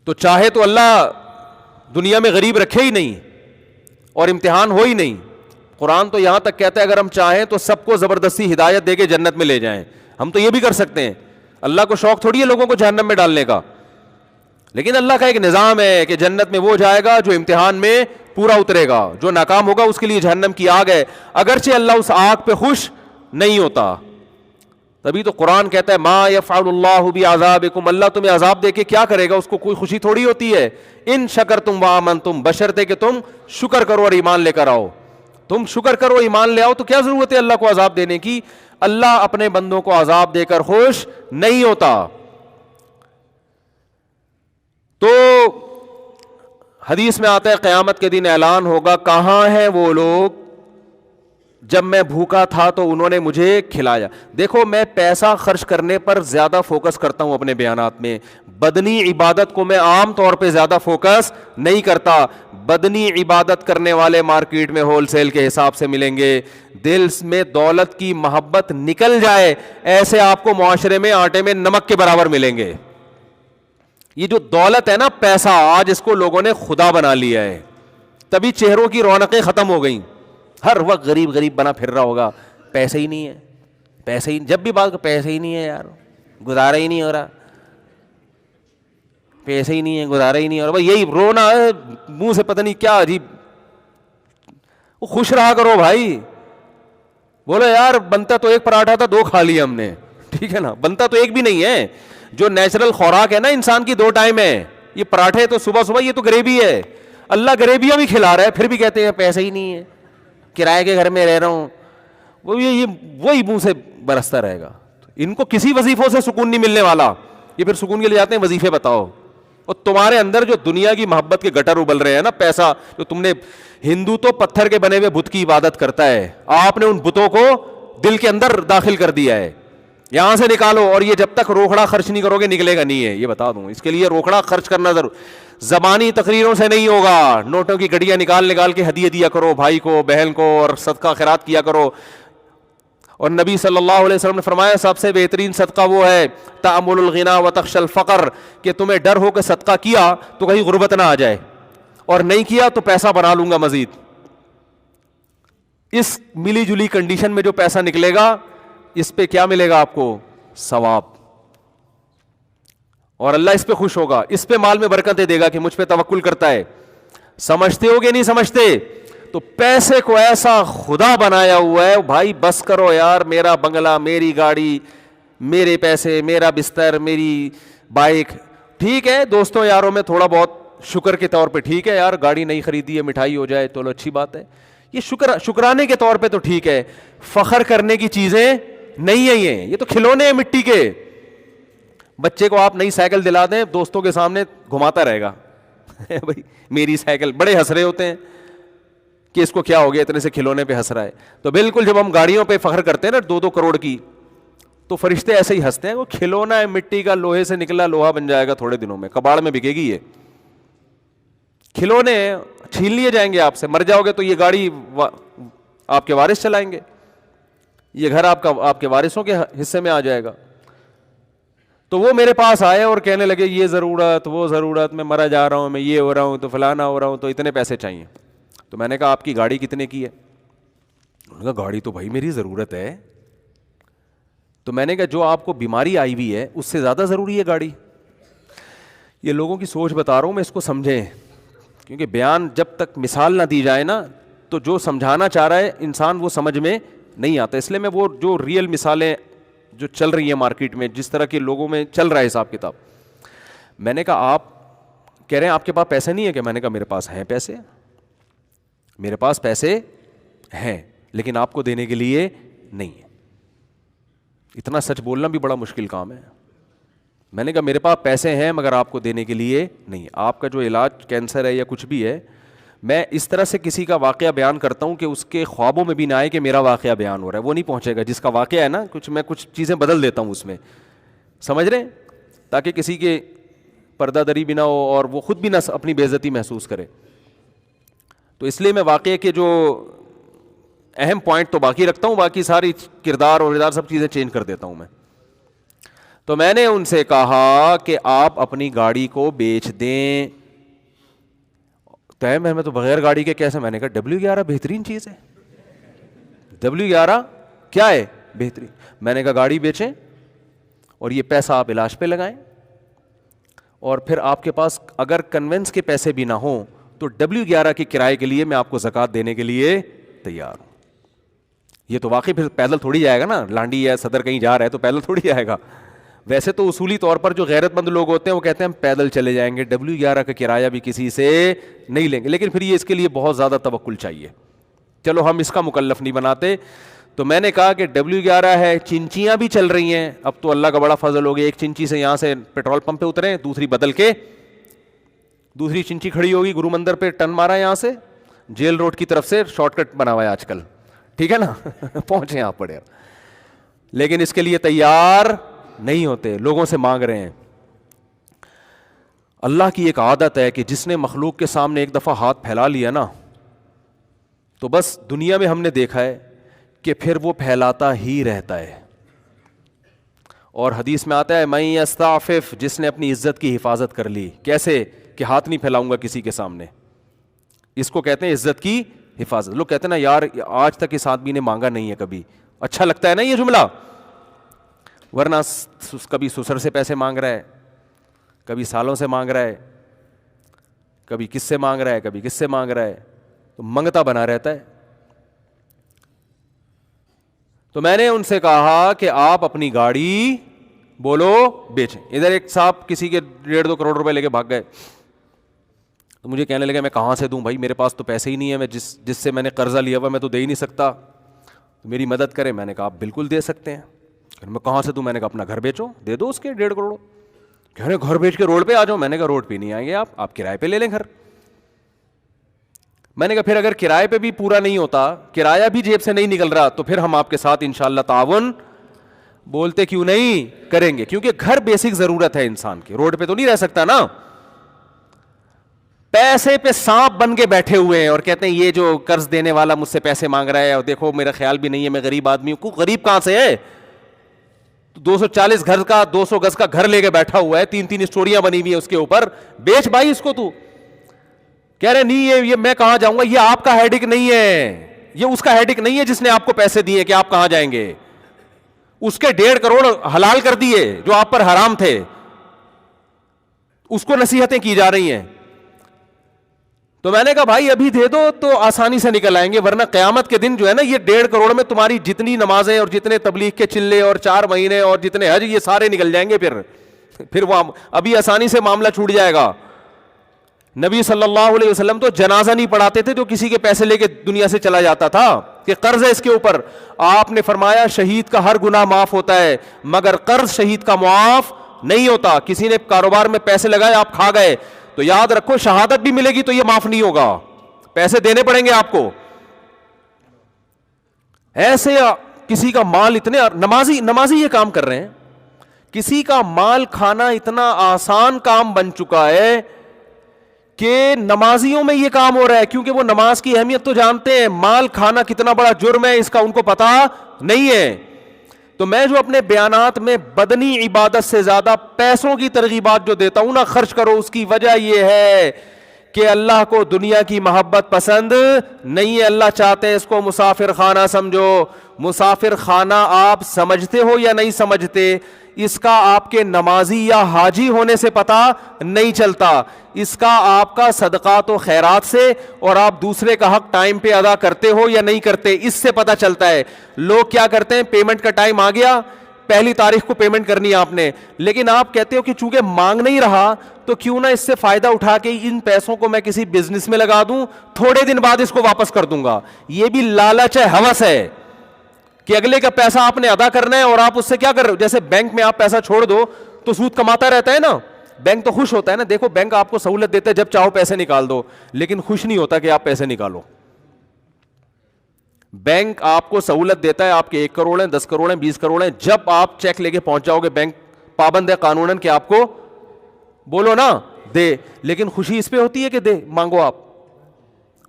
تو چاہے تو اللہ دنیا میں غریب رکھے ہی نہیں اور امتحان ہو ہی نہیں. قرآن تو یہاں تک کہتا ہے اگر ہم چاہیں تو سب کو زبردستی ہدایت دے کے جنت میں لے جائیں. ہم تو یہ بھی کر سکتے ہیں. اللہ کو شوق تھوڑی ہے لوگوں کو جہنم میں ڈالنے کا, لیکن اللہ کا ایک نظام ہے کہ جنت میں وہ جائے گا جو امتحان میں پورا اترے گا, جو ناکام ہوگا اس کے لیے جہنم کی آگ ہے, اگرچہ اللہ اس آگ پہ خوش نہیں ہوتا. تبھی تو قرآن کہتا ہے ما یفعل اللہ بعذابکم, اللہ تمہیں عذاب دے کے کیا کرے گا, اس کو کوئی خوشی تھوڑی ہوتی ہے. ان شکرتم وآمنتم, بشرطے کہ تم شکر کرو اور ایمان لے کر آؤ. تم شکر کرو ایمان لے آؤ تو کیا ضرورت ہے اللہ کو عذاب دینے کی. اللہ اپنے بندوں کو عذاب دے کر خوش نہیں ہوتا. تو حدیث میں آتا ہے قیامت کے دن اعلان ہوگا, کہاں ہیں وہ لوگ جب میں بھوکا تھا تو انہوں نے مجھے کھلایا. دیکھو میں پیسہ خرچ کرنے پر زیادہ فوکس کرتا ہوں اپنے بیانات میں, بدنی عبادت کو میں عام طور پہ زیادہ فوکس نہیں کرتا. بدنی عبادت کرنے والے مارکیٹ میں ہول سیل کے حساب سے ملیں گے. دل میں دولت کی محبت نکل جائے ایسے آپ کو معاشرے میں آٹے میں نمک کے برابر ملیں گے. یہ جو دولت ہے نا, پیسہ, آج اس کو لوگوں نے خدا بنا لیا ہے. تبھی چہروں کی رونقیں ختم ہو گئیں. ہر وقت غریب غریب بنا پھر رہا ہوگا, پیسے ہی نہیں ہے, پیسے ہی, جب بھی بات پیسے ہی نہیں ہے یار, گزارا ہی نہیں ہو رہا, پیسے ہی نہیں ہے, گزارا ہی نہیں ہو رہا. بھائی یہی رونا ہے منہ سے, پتہ نہیں کیا عجیب. خوش رہا کرو بھائی. بولو یار بنتا تو ایک پراٹھا تھا, دو کھا لیا ہم نے, ٹھیک ہے نا, بنتا تو ایک بھی نہیں ہے. جو نیچرل خوراک ہے نا انسان کی 2 ٹائم ہے, یہ پراٹھے تو صبح صبح, یہ تو گریوی ہے. اللہ گریویاں بھی کھلا رہا ہے, پھر بھی کہتے ہیں پیسے ہی نہیں ہے, کرائے کے گھر میں رہ رہا ہوں. وہی منہ سے برستا رہے گا. ان کو کسی وظیفوں سے سکون نہیں ملنے والا. یہ پھر سکون کے لیے جاتے ہیں وظیفے بتاؤ. اور تمہارے اندر جو دنیا کی محبت کے گٹر ابل رہے ہیں نا, پیسہ, جو تم نے, ہندو تو پتھر کے بنے ہوئے بت کی عبادت کرتا ہے, آپ نے ان بتوں کو دل کے اندر داخل کر دیا ہے. یہاں سے نکالو, اور یہ جب تک روکڑا خرچ نہیں کرو گے نکلے گا نہیں ہے, یہ بتا دوں. اس کے لیے روکڑا خرچ کرنا ضرور, زبانی تقریروں سے نہیں ہوگا. نوٹوں کی گڈیاں نکال کے ہدیے دیا کرو بھائی کو, بہن کو, اور صدقہ خیرات کیا کرو. اور نبی صلی اللہ علیہ وسلم نے فرمایا سب سے بہترین صدقہ وہ ہے تأمل الغنا وتخشى الفقر, کہ تمہیں ڈر ہو کہ صدقہ کیا تو کہیں غربت نہ آ جائے, اور نہیں کیا تو پیسہ بنا لوں گا مزید. اس ملی جلی کنڈیشن میں جو پیسہ نکلے گا, اس پہ کیا ملے گا آپ کو؟ ثواب. اور اللہ اس پہ خوش ہوگا, اس پہ مال میں برکتیں دے گا کہ مجھ پہ توکل کرتا ہے. سمجھتے ہو کہ نہیں سمجھتے؟ تو پیسے کو ایسا خدا بنایا ہوا ہے بھائی, بس کرو یار, میرا بنگلہ, میری گاڑی, میرے پیسے, میرا بستر, میری بائک, ٹھیک ہے دوستوں یاروں میں تھوڑا بہت شکر کے طور پہ ٹھیک ہے یار, گاڑی نہیں خریدی ہے, مٹھائی ہو جائے تو اچھی بات ہے, یہ شکرانے کے طور پہ تو ٹھیک ہے. فخر کرنے کی چیزیں نہیں ہیں یہ تو کھلونے ہیں مٹی کے. بچے کو آپ نئی سائیکل دلا دیں, دوستوں کے سامنے گھماتا رہے گا بھائی میری سائیکل, بڑے ہنس رہے ہوتے ہیں کہ اس کو کیا ہو گیا, اتنے سے کھلونے پہ ہنس رہا ہے. تو بالکل جب ہم گاڑیوں پہ فخر کرتے ہیں نا 2-2 کروڑ کی, تو فرشتے ایسے ہی ہنستے ہیں, وہ کھلونا ہے مٹی کا, لوہے سے نکلا لوہا بن جائے گا تھوڑے دنوں میں, کباڑ میں بکے گی. یہ کھلونے چھین لیے جائیں گے آپ سے, مر جاؤ گے تو یہ گاڑی آپ کے وارث چلائیں گے, یہ گھر آپ کے وارثوں کے حصے میں آ جائے گا. تو وہ میرے پاس آئے اور کہنے لگے یہ ضرورت, وہ ضرورت, میں مرا جا رہا ہوں, میں یہ ہو رہا ہوں, تو فلانا ہو رہا ہوں, تو اتنے پیسے چاہیے. تو میں نے کہا آپ کی گاڑی کتنے کی ہے؟ انہوں نے کہا گاڑی تو بھائی میری ضرورت ہے. تو میں نے کہا جو آپ کو بیماری آئی ہوئی ہے اس سے زیادہ ضروری ہے گاڑی. یہ لوگوں کی سوچ بتا رہا ہوں میں, اس کو سمجھیں, کیونکہ بیان جب تک مثال نہ دی جائے نا تو جو سمجھانا چاہ رہا ہے انسان وہ سمجھ میں نہیں آتا. اس لیے میں وہ جو ریئل مثالیں جو چل رہی ہیں مارکیٹ میں, جس طرح کے لوگوں میں چل رہا ہے حساب کتاب, میں نے کہا آپ کہہ رہے ہیں آپ کے پاس پیسے نہیں ہے کہ, میں نے کہا میرے پاس ہیں پیسے, میرے پاس پیسے ہیں لیکن آپ کو دینے کے لیے نہیں ہے. اتنا سچ بولنا بھی بڑا مشکل کام ہے. میں نے کہا میرے پاس پیسے ہیں مگر آپ کو دینے کے لیے نہیں ہے. آپ کا جو علاج کینسر ہے یا کچھ بھی ہے, میں اس طرح سے کسی کا واقعہ بیان کرتا ہوں کہ اس کے خوابوں میں بھی نہ آئے کہ میرا واقعہ بیان ہو رہا ہے, وہ نہیں پہنچے گا. جس کا واقعہ ہے نا میں کچھ چیزیں بدل دیتا ہوں اس میں, سمجھ رہے ہیں, تاکہ کسی کے پردہ دری بھی نہ ہو اور وہ خود بھی نہ اپنی بے عزتی محسوس کرے. تو اس لیے میں واقعے کے جو اہم پوائنٹ تو باقی رکھتا ہوں, باقی ساری کردار اور ادار سب چیزیں چینج کر دیتا ہوں میں. تو میں نے ان سے کہا کہ آپ اپنی گاڑی کو بیچ دیں. میں تو بغیر گاڑی کے کیسے؟ میں نے کہا W11 بہترین چیز ہے. W11 کیا ہے؟ بہترین. میں نے کہا گاڑی بیچیں اور یہ پیسہ آپ علاج پہ لگائیں, اور پھر آپ کے پاس اگر کنوینس کے پیسے بھی نہ ہوں تو W11 کے کرائے کے لیے میں آپ کو زکوٰۃ دینے کے لیے تیار ہوں. یہ تو واقعی پھر پیدل تھوڑی جائے گا نا, لانڈی یا صدر کہیں جا رہا ہے تو پیدل تھوڑی جائے گا. ویسے تو اصولی طور پر جو غیرت مند لوگ ہوتے ہیں وہ کہتے ہیں ہم پیدل چلے جائیں گے, W11 کا کرایہ بھی کسی سے نہیں لیں گے, لیکن پھر یہ اس کے لیے بہت زیادہ توکل چاہیے. چلو ہم اس کا مکلف نہیں بناتے. تو میں نے کہا کہ W11 ہے, چنچیاں بھی چل رہی ہیں. اب تو اللہ کا بڑا فضل ہو گیا, ایک چنچی سے یہاں سے پیٹرول پمپ پہ اترے, دوسری بدل کے دوسری چنچی کھڑی ہوگی گرو مندر پہ, ٹرن مارا یہاں سے جیل روڈ کی طرف سے, شارٹ کٹ بنا ہوا ہے آج کل, ٹھیک ہے نا, پہنچے آپ پڑے. لیکن اس کے لیے تیار نہیں ہوتے, لوگوں سے مانگ رہے ہیں. اللہ کی ایک عادت ہے کہ جس نے مخلوق کے سامنے ایک دفعہ ہاتھ پھیلا لیا نا تو بس دنیا میں ہم نے دیکھا ہے کہ پھر وہ پھیلاتا ہی رہتا ہے. اور حدیث میں آتا ہے من یستعفف, جس نے اپنی عزت کی حفاظت کر لی. کیسے؟ کہ ہاتھ نہیں پھیلاؤں گا کسی کے سامنے. اس کو کہتے ہیں عزت کی حفاظت. لوگ کہتے ہیں نا یار آج تک اس آدمی نے مانگا نہیں ہے کبھی. اچھا لگتا ہے نا یہ جملہ, ورنہ کبھی سسر سے پیسے مانگ رہا ہے, کبھی سالوں سے مانگ رہا ہے, کبھی کس سے مانگ رہا ہے, کبھی کس سے مانگ رہا ہے, تو منگتا بنا رہتا ہے. تو میں نے ان سے کہا کہ آپ اپنی گاڑی بولو بیچیں. ادھر ایک صاحب کسی کے 1.5-2 کروڑ روپے لے کے بھاگ گئے, تو مجھے کہنے لگے میں کہاں سے دوں بھائی, میرے پاس تو پیسے ہی نہیں ہے, میں جس سے میں نے قرضہ لیا ہوا میں تو دے ہی نہیں سکتا, میری مدد کریں. میں نے کہا آپ بالکل دے سکتے ہیں. میں کہاں سے دوں؟ میں نے کہا اپنا گھر بیچو, دے دو اس کے 1.5 کروڑ. کہہ رہے گھر بیچ کے روڈ پہ آ جاؤ. میں نے کہا روڈ پہ نہیں آئیں گے آپ کرائے پہ لے لیں گھر. میں نے کہا پھر اگر کرائے پہ بھی پورا نہیں ہوتا, کرایہ بھی جیب سے نہیں نکل رہا, تو پھر ہم آپ کے ساتھ انشاءاللہ تعاون بولتے کیوں نہیں کریں گے, کیونکہ گھر بیسک ضرورت ہے انسان کی, روڈ پہ تو نہیں رہ سکتا نا. پیسے پہ سانپ بن کے بیٹھے ہوئے ہیں اور کہتے ہیں یہ جو قرض دینے والا مجھ سے پیسے مانگ رہا ہے, اور دیکھو میرا خیال بھی نہیں ہے, میں غریب آدمی ہوں. غریب کہاں سے ہے؟ 240 گھر کا 200 گز کا گھر لے کے بیٹھا ہوا ہے, 3 اسٹوریاں بنی ہوئی ہیں اس کے اوپر. بیچ بھائی اس کو. تو کہہ رہے نہیں یہ میں کہاں جاؤں گا, یہ آپ کا ہیڈک نہیں ہے, یہ اس کا ہیڈک نہیں ہے جس نے آپ کو پیسے دیے کہ آپ کہاں جائیں گے. اس کے 1.5 کروڑ حلال کر دیے جو آپ پر حرام تھے, اس کو نصیحتیں کی جا رہی ہیں. تو میں نے کہا بھائی ابھی دے دو تو آسانی سے نکل آئیں گے, ورنہ قیامت کے دن جو ہے نا یہ 1.5 کروڑ میں تمہاری جتنی نمازیں اور جتنے تبلیغ کے چلے اور 4 مہینے اور جتنے حج, یہ سارے نکل جائیں گے. پھر وہ ابھی آسانی سے معاملہ چھوٹ جائے گا. نبی صلی اللہ علیہ وسلم تو جنازہ نہیں پڑھاتے تھے جو کسی کے پیسے لے کے دنیا سے چلا جاتا تھا کہ قرض ہے اس کے اوپر. آپ نے فرمایا شہید کا ہر گناہ معاف ہوتا ہے مگر قرض شہید کا معاف نہیں ہوتا. کسی نے کاروبار میں پیسے لگائے, آپ کھا گئے, تو یاد رکھو شہادت بھی ملے گی تو یہ معاف نہیں ہوگا, پیسے دینے پڑیں گے آپ کو. ایسے کسی کا مال اتنے نمازی یہ کام کر رہے ہیں, کسی کا مال کھانا اتنا آسان کام بن چکا ہے کہ نمازیوں میں یہ کام ہو رہا ہے, کیونکہ وہ نماز کی اہمیت تو جانتے ہیں, مال کھانا کتنا بڑا جرم ہے اس کا ان کو پتا نہیں ہے. تو میں جو اپنے بیانات میں بدنی عبادت سے زیادہ پیسوں کی ترغیبات جو دیتا ہوں نا, خرچ کرو, اس کی وجہ یہ ہے کہ اللہ کو دنیا کی محبت پسند نہیں ہے. اللہ چاہتے ہیں اس کو مسافر خانہ سمجھو. مسافر خانہ آپ سمجھتے ہو یا نہیں سمجھتے, اس کا آپ کے نمازی یا حاجی ہونے سے پتہ نہیں چلتا. اس کا آپ کا صدقات و خیرات سے اور آپ دوسرے کا حق ٹائم پہ ادا کرتے ہو یا نہیں کرتے, اس سے پتہ چلتا ہے. لوگ کیا کرتے ہیں, پیمنٹ کا ٹائم آ گیا, 1 تاریخ کو پیمنٹ کرنی ہے آپ نے, لیکن آپ کہتے ہو کہ چونکہ مانگ نہیں رہا تو کیوں نہ اس سے فائدہ اٹھا کے ان پیسوں کو میں کسی بزنس میں لگا دوں, تھوڑے دن بعد اس کو واپس کر دوں گا. یہ بھی لالچ ہے, ہوس ہے کہ اگلے کا پیسہ آپ نے ادا کرنا ہے اور آپ اس سے کیا کر رہے ہو. جیسے بینک میں آپ پیسہ چھوڑ دو تو سود کماتا رہتا ہے نا, بینک تو خوش ہوتا ہے نا. دیکھو بینک آپ کو سہولت دیتا ہے جب چاہو پیسے نکال دو, لیکن خوش نہیں ہوتا کہ آپ پیسے نکالو. بینک آپ کو سہولت دیتا ہے, آپ کے 1 کروڑ ہیں, 10 کروڑ ہیں, 20 کروڑ ہیں, جب آپ چیک لے کے پہنچ جاؤ گے بینک پابند ہے قانوناً کہ آپ کو بولو نا دے, لیکن خوشی اس پہ ہوتی ہے کہ دے مانگو آپ,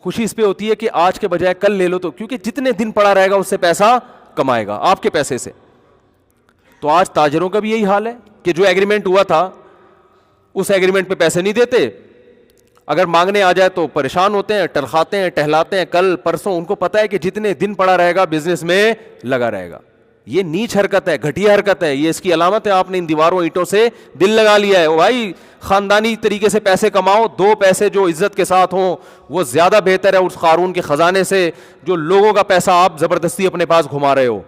خوشی اس پہ ہوتی ہے کہ آج کے بجائے کل لے لو, تو کیونکہ جتنے دن پڑا رہے گا اس سے پیسہ کمائے گا آپ کے پیسے سے. تو آج تاجروں کا بھی یہی حال ہے کہ جو ایگریمنٹ ہوا تھا اس ایگریمنٹ پہ پیسے نہیں دیتے, اگر مانگنے آ جائے تو پریشان ہوتے ہیں, ٹرخاتے ہیں, ٹہلاتے ہیں, کل پرسوں. ان کو پتہ ہے کہ جتنے دن پڑا رہے گا بزنس میں لگا رہے گا. یہ نیچ حرکت ہے, گھٹیا حرکت ہے, یہ اس کی علامت ہے. آپ نے ان دیواروں اینٹوں سے دل لگا لیا ہے. بھائی خاندانی طریقے سے پیسے کماؤ, 2 پیسے جو عزت کے ساتھ ہوں وہ زیادہ بہتر ہے اس قارون کے خزانے سے جو لوگوں کا پیسہ آپ زبردستی اپنے پاس گھما رہے ہو.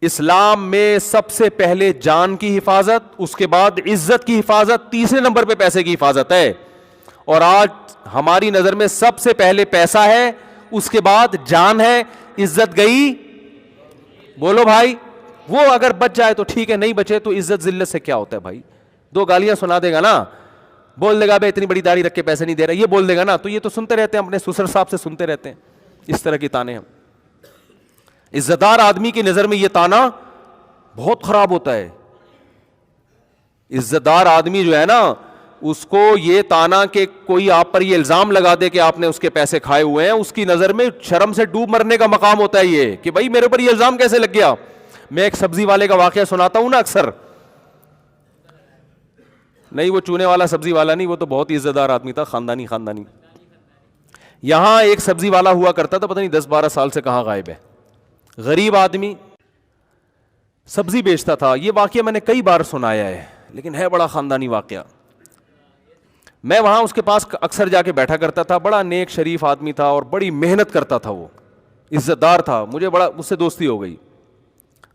اسلام میں سب سے پہلے جان کی حفاظت, اس کے بعد عزت کی حفاظت, تیسرے نمبر پہ پیسے کی حفاظت ہے. اور آج ہماری نظر میں سب سے پہلے پیسہ ہے, اس کے بعد جان ہے, عزت گئی. بولو بھائی, وہ اگر بچ جائے تو ٹھیک ہے, نہیں بچے تو عزت ذلت سے کیا ہوتا ہے بھائی. 2 گالیاں سنا دے گا نا, بول دے گا بھائی اتنی بڑی داڑھی رکھ کے پیسے نہیں دے رہا, یہ بول دے گا نا, تو یہ تو سنتے رہتے ہیں, اپنے سسر صاحب سے سنتے رہتے ہیں اس طرح کی تانے. ہم عزت دار آدمی کی نظر میں یہ تانا بہت خراب ہوتا ہے. عزت دار آدمی جو ہے نا, اس کو یہ تانا کہ کوئی آپ پر یہ الزام لگا دے کہ آپ نے اس کے پیسے کھائے ہوئے ہیں, اس کی نظر میں شرم سے ڈوب مرنے کا مقام ہوتا ہے یہ کہ بھائی میرے پر یہ الزام کیسے لگ گیا. میں ایک سبزی والے کا واقعہ سناتا ہوں نا اکثر, نہیں وہ چونے والا سبزی والا نہیں, وہ تو بہت ہی عزت دار آدمی تھا, خاندانی. یہاں ایک سبزی والا ہوا کرتا تھا, پتہ نہیں 10-12 سال سے کہاں غائب ہے. غریب آدمی سبزی بیچتا تھا. یہ واقعہ میں نے کئی بار سنایا ہے, لیکن ہے بڑا خاندانی واقعہ. میں وہاں اس کے پاس اکثر جا کے بیٹھا کرتا تھا. بڑا نیک شریف آدمی تھا اور بڑی محنت کرتا تھا, وہ عزت دار تھا. مجھے بڑا اس سے دوستی ہو گئی,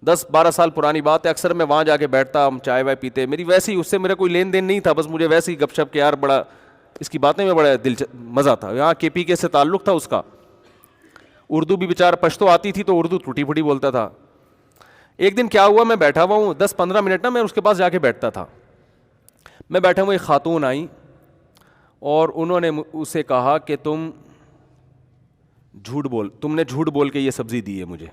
10-12 سال پرانی بات ہے. اکثر میں وہاں جا کے بیٹھتا, ہم چائے وائے پیتے. میری ویسے ہی اس سے میرا کوئی لین دین نہیں تھا, بس مجھے ویسے ہی گپ شپ کے یار بڑا اس کی باتیں میں بڑا مزہ تھا. یہاں KPK سے تعلق تھا اس کا. اردو بھی بیچارہ پشتو آتی تھی تو اردو ٹوٹی پھوٹی بولتا تھا. ایک دن کیا ہوا, میں بیٹھا ہوا ہوں 10-15 منٹ نا, میں اس کے پاس جا کے بیٹھتا تھا. میں بیٹھا ہوں, ایک خاتون آئی اور انہوں نے اسے کہا کہ تم نے جھوٹ بول کے یہ سبزی دی ہے مجھے.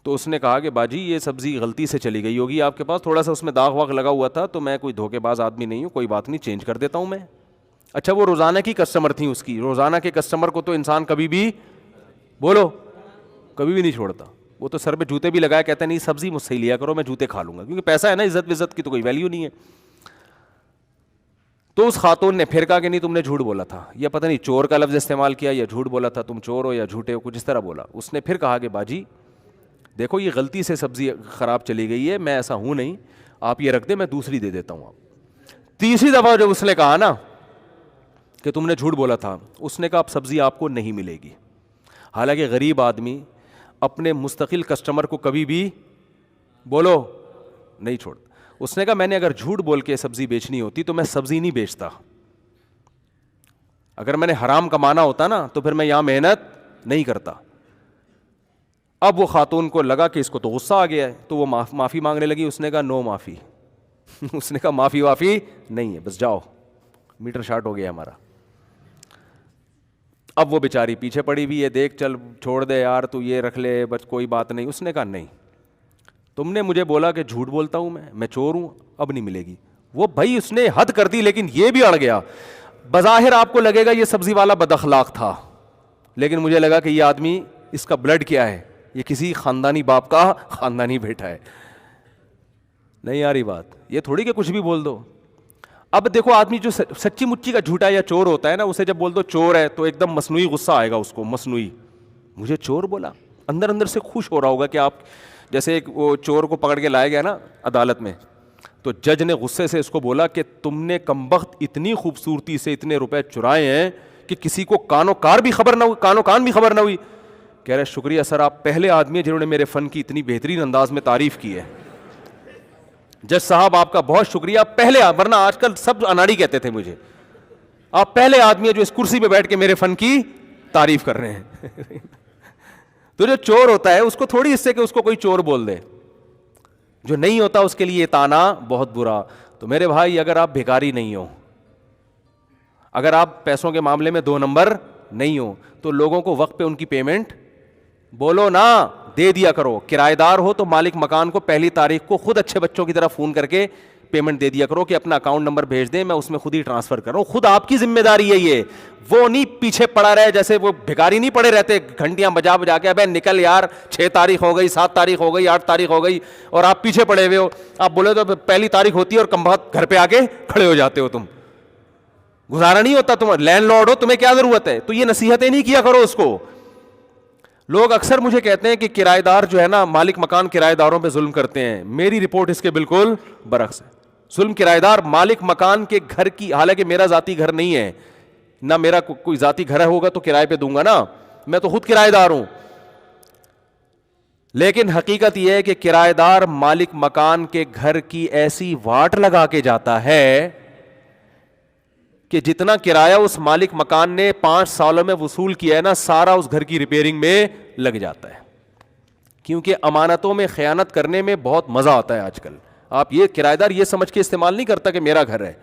تو اس نے کہا کہ باجی یہ سبزی غلطی سے چلی گئی ہوگی آپ کے پاس, تھوڑا سا اس میں داغ واغ لگا ہوا تھا, تو میں کوئی دھوکے باز آدمی نہیں ہوں, کوئی بات نہیں, چینج کر دیتا ہوں میں. اچھا وہ روزانہ کی کسٹمر تھیں اس کی. روزانہ کے کسٹمر کو تو انسان کبھی بھی بولو کبھی بھی نہیں چھوڑتا. وہ تو سر پہ جوتے بھی لگایا, کہتا نہیں سبزی مجھ سے ہی لیا کرو, میں جوتے کھا لوں گا, کیونکہ پیسہ ہے نا, عزت کی تو کوئی ویلیو نہیں ہے. تو اس خاتون نے پھر کہا کہ نہیں تم نے جھوٹ بولا تھا, یا پتہ نہیں چور کا لفظ استعمال کیا یا جھوٹ بولا تھا, تم چور ہو یا جھوٹے ہو, کچھ اس طرح بولا. اس نے پھر کہا کہ باجی دیکھو یہ غلطی سے سبزی خراب چلی گئی ہے, میں ایسا ہوں نہیں, آپ یہ رکھ دیں, میں دوسری دے دیتا ہوں. آپ تیسری دفعہ جب اس نے کہا نا کہ تم نے جھوٹ بولا تھا, اس نے کہا اب سبزی آپ کو نہیں ملے گی. حالانکہ غریب آدمی اپنے مستقل کسٹمر کو کبھی بھی بولو نہیں چھوڑتا. اس نے کہا میں نے اگر جھوٹ بول کے سبزی بیچنی ہوتی تو میں سبزی نہیں بیچتا, اگر میں نے حرام کمانا ہوتا نا تو پھر میں یہاں محنت نہیں کرتا. اب وہ خاتون کو لگا کہ اس کو تو غصہ آ گیا ہے, تو وہ معافی مانگنے لگی. اس نے کہا نو معافی. اس نے کہا معافی وافی نہیں ہے, بس جاؤ, میٹر شارٹ ہو گیا ہمارا. اب وہ بیچاری پیچھے پڑی ہوئی ہے, دیکھ چل چھوڑ دے یار, تو یہ رکھ لے بس کوئی بات نہیں. اس نے کہا نہیں, تم نے مجھے بولا کہ جھوٹ بولتا ہوں میں چور ہوں, اب نہیں ملے گی. وہ بھائی اس نے حد کر دی, لیکن یہ بھی اڑ گیا. بظاہر آپ کو لگے گا یہ سبزی والا بد اخلاق تھا, لیکن مجھے لگا کہ یہ آدمی اس کا بلڈ کیا ہے, یہ کسی خاندانی باپ کا خاندانی بیٹا ہے. نہیں آ رہی بات, یہ تھوڑی کہ کچھ بھی بول دو. اب دیکھو آدمی جو سچی مچی کا جھوٹا یا چور ہوتا ہے نا, اسے جب بول دو چور ہے تو ایک دم مصنوعی غصہ آئے گا اس کو, مصنوعی, مجھے چور بولا. اندر اندر سے خوش ہو رہا ہوگا کہ آپ, جیسے ایک وہ چور کو پکڑ کے لایا گیا نا عدالت میں, تو جج نے غصے سے اس کو بولا کہ تم نے کمبخت اتنی خوبصورتی سے اتنے روپے چرائے ہیں کہ کسی کو کان و کان بھی خبر نہ ہوئی. کہہ رہے شکریہ سر, آپ پہلے آدمی ہیں جنہوں نے میرے فن کی اتنی بہترین انداز میں تعریف کی ہے. جج صاحب آپ کا بہت شکریہ, پہلے, ورنہ آج کل سب اناڑی کہتے تھے مجھے, آپ پہلے آدمی ہیں جو اس کرسی پہ بیٹھ کے میرے فن کی تعریف کر رہے ہیں. تو جو چور ہوتا ہے اس کو تھوڑی اس سے کہ اس کو کوئی چور بول دے, جو نہیں ہوتا اس کے لیے تانا بہت برا. تو میرے بھائی اگر آپ بھکاری نہیں ہو, اگر آپ پیسوں کے معاملے میں 2 نمبر نہیں ہو, تو لوگوں کو وقت پہ ان کی پیمنٹ بولو نا دے دیا کرو. کرایہ دار ہو تو مالک مکان کو پہلی تاریخ کو خود اچھے بچوں کی طرح فون کر کے پیمنٹ دے دیا کرو کہ اپنا اکاؤنٹ نمبر بھیج دیں, میں اس میں خود ہی ٹرانسفر کر رہا ہوں. خود آپ کی ذمہ داری ہے یہ, وہ نہیں پیچھے پڑا رہے جیسے وہ بھکاری نہیں پڑے رہتے گھنٹیاں بجا بجا کے, ابے نکل یار 6 تاریخ ہو گئی, 7 تاریخ ہو گئی, 8 تاریخ ہو گئی, اور آپ پیچھے پڑے ہوئے ہو. آپ بولے تو پہلی تاریخ ہوتی ہے اور کم بخت گھر پہ آ کے کھڑے ہو جاتے ہو. تم گزارا نہیں ہوتا, تم لینڈ لارڈ ہو, تمہیں کیا ضرورت ہے. تو یہ نصیحتیں نہیں کیا کرو اس کو. لوگ اکثر مجھے کہتے ہیں کہ کرایہ دار جو ہے نا, مالک مکان کرایہ داروں پہ ظلم کرتے ہیں. میری رپورٹ اس کے بالکل برعکس ہے. ظلم کرایہ دار مالک مکان کے گھر کی, حالانکہ میرا ذاتی گھر نہیں ہے, نہ میرا کوئی ذاتی گھر ہوگا تو کرائے پہ دوں گا نا, میں تو خود کرایہ دار ہوں. لیکن حقیقت یہ ہے کہ کرایہ دار مالک مکان کے گھر کی ایسی واٹ لگا کے جاتا ہے کہ جتنا کرایہ اس مالک مکان نے 5 سالوں میں وصول کیا ہے نا, سارا اس گھر کی ریپیئرنگ میں لگ جاتا ہے. کیونکہ امانتوں میں خیانت کرنے میں بہت مزہ آتا ہے آج کل. آپ یہ کرایہ دار یہ سمجھ کے استعمال نہیں کرتا کہ میرا گھر ہے,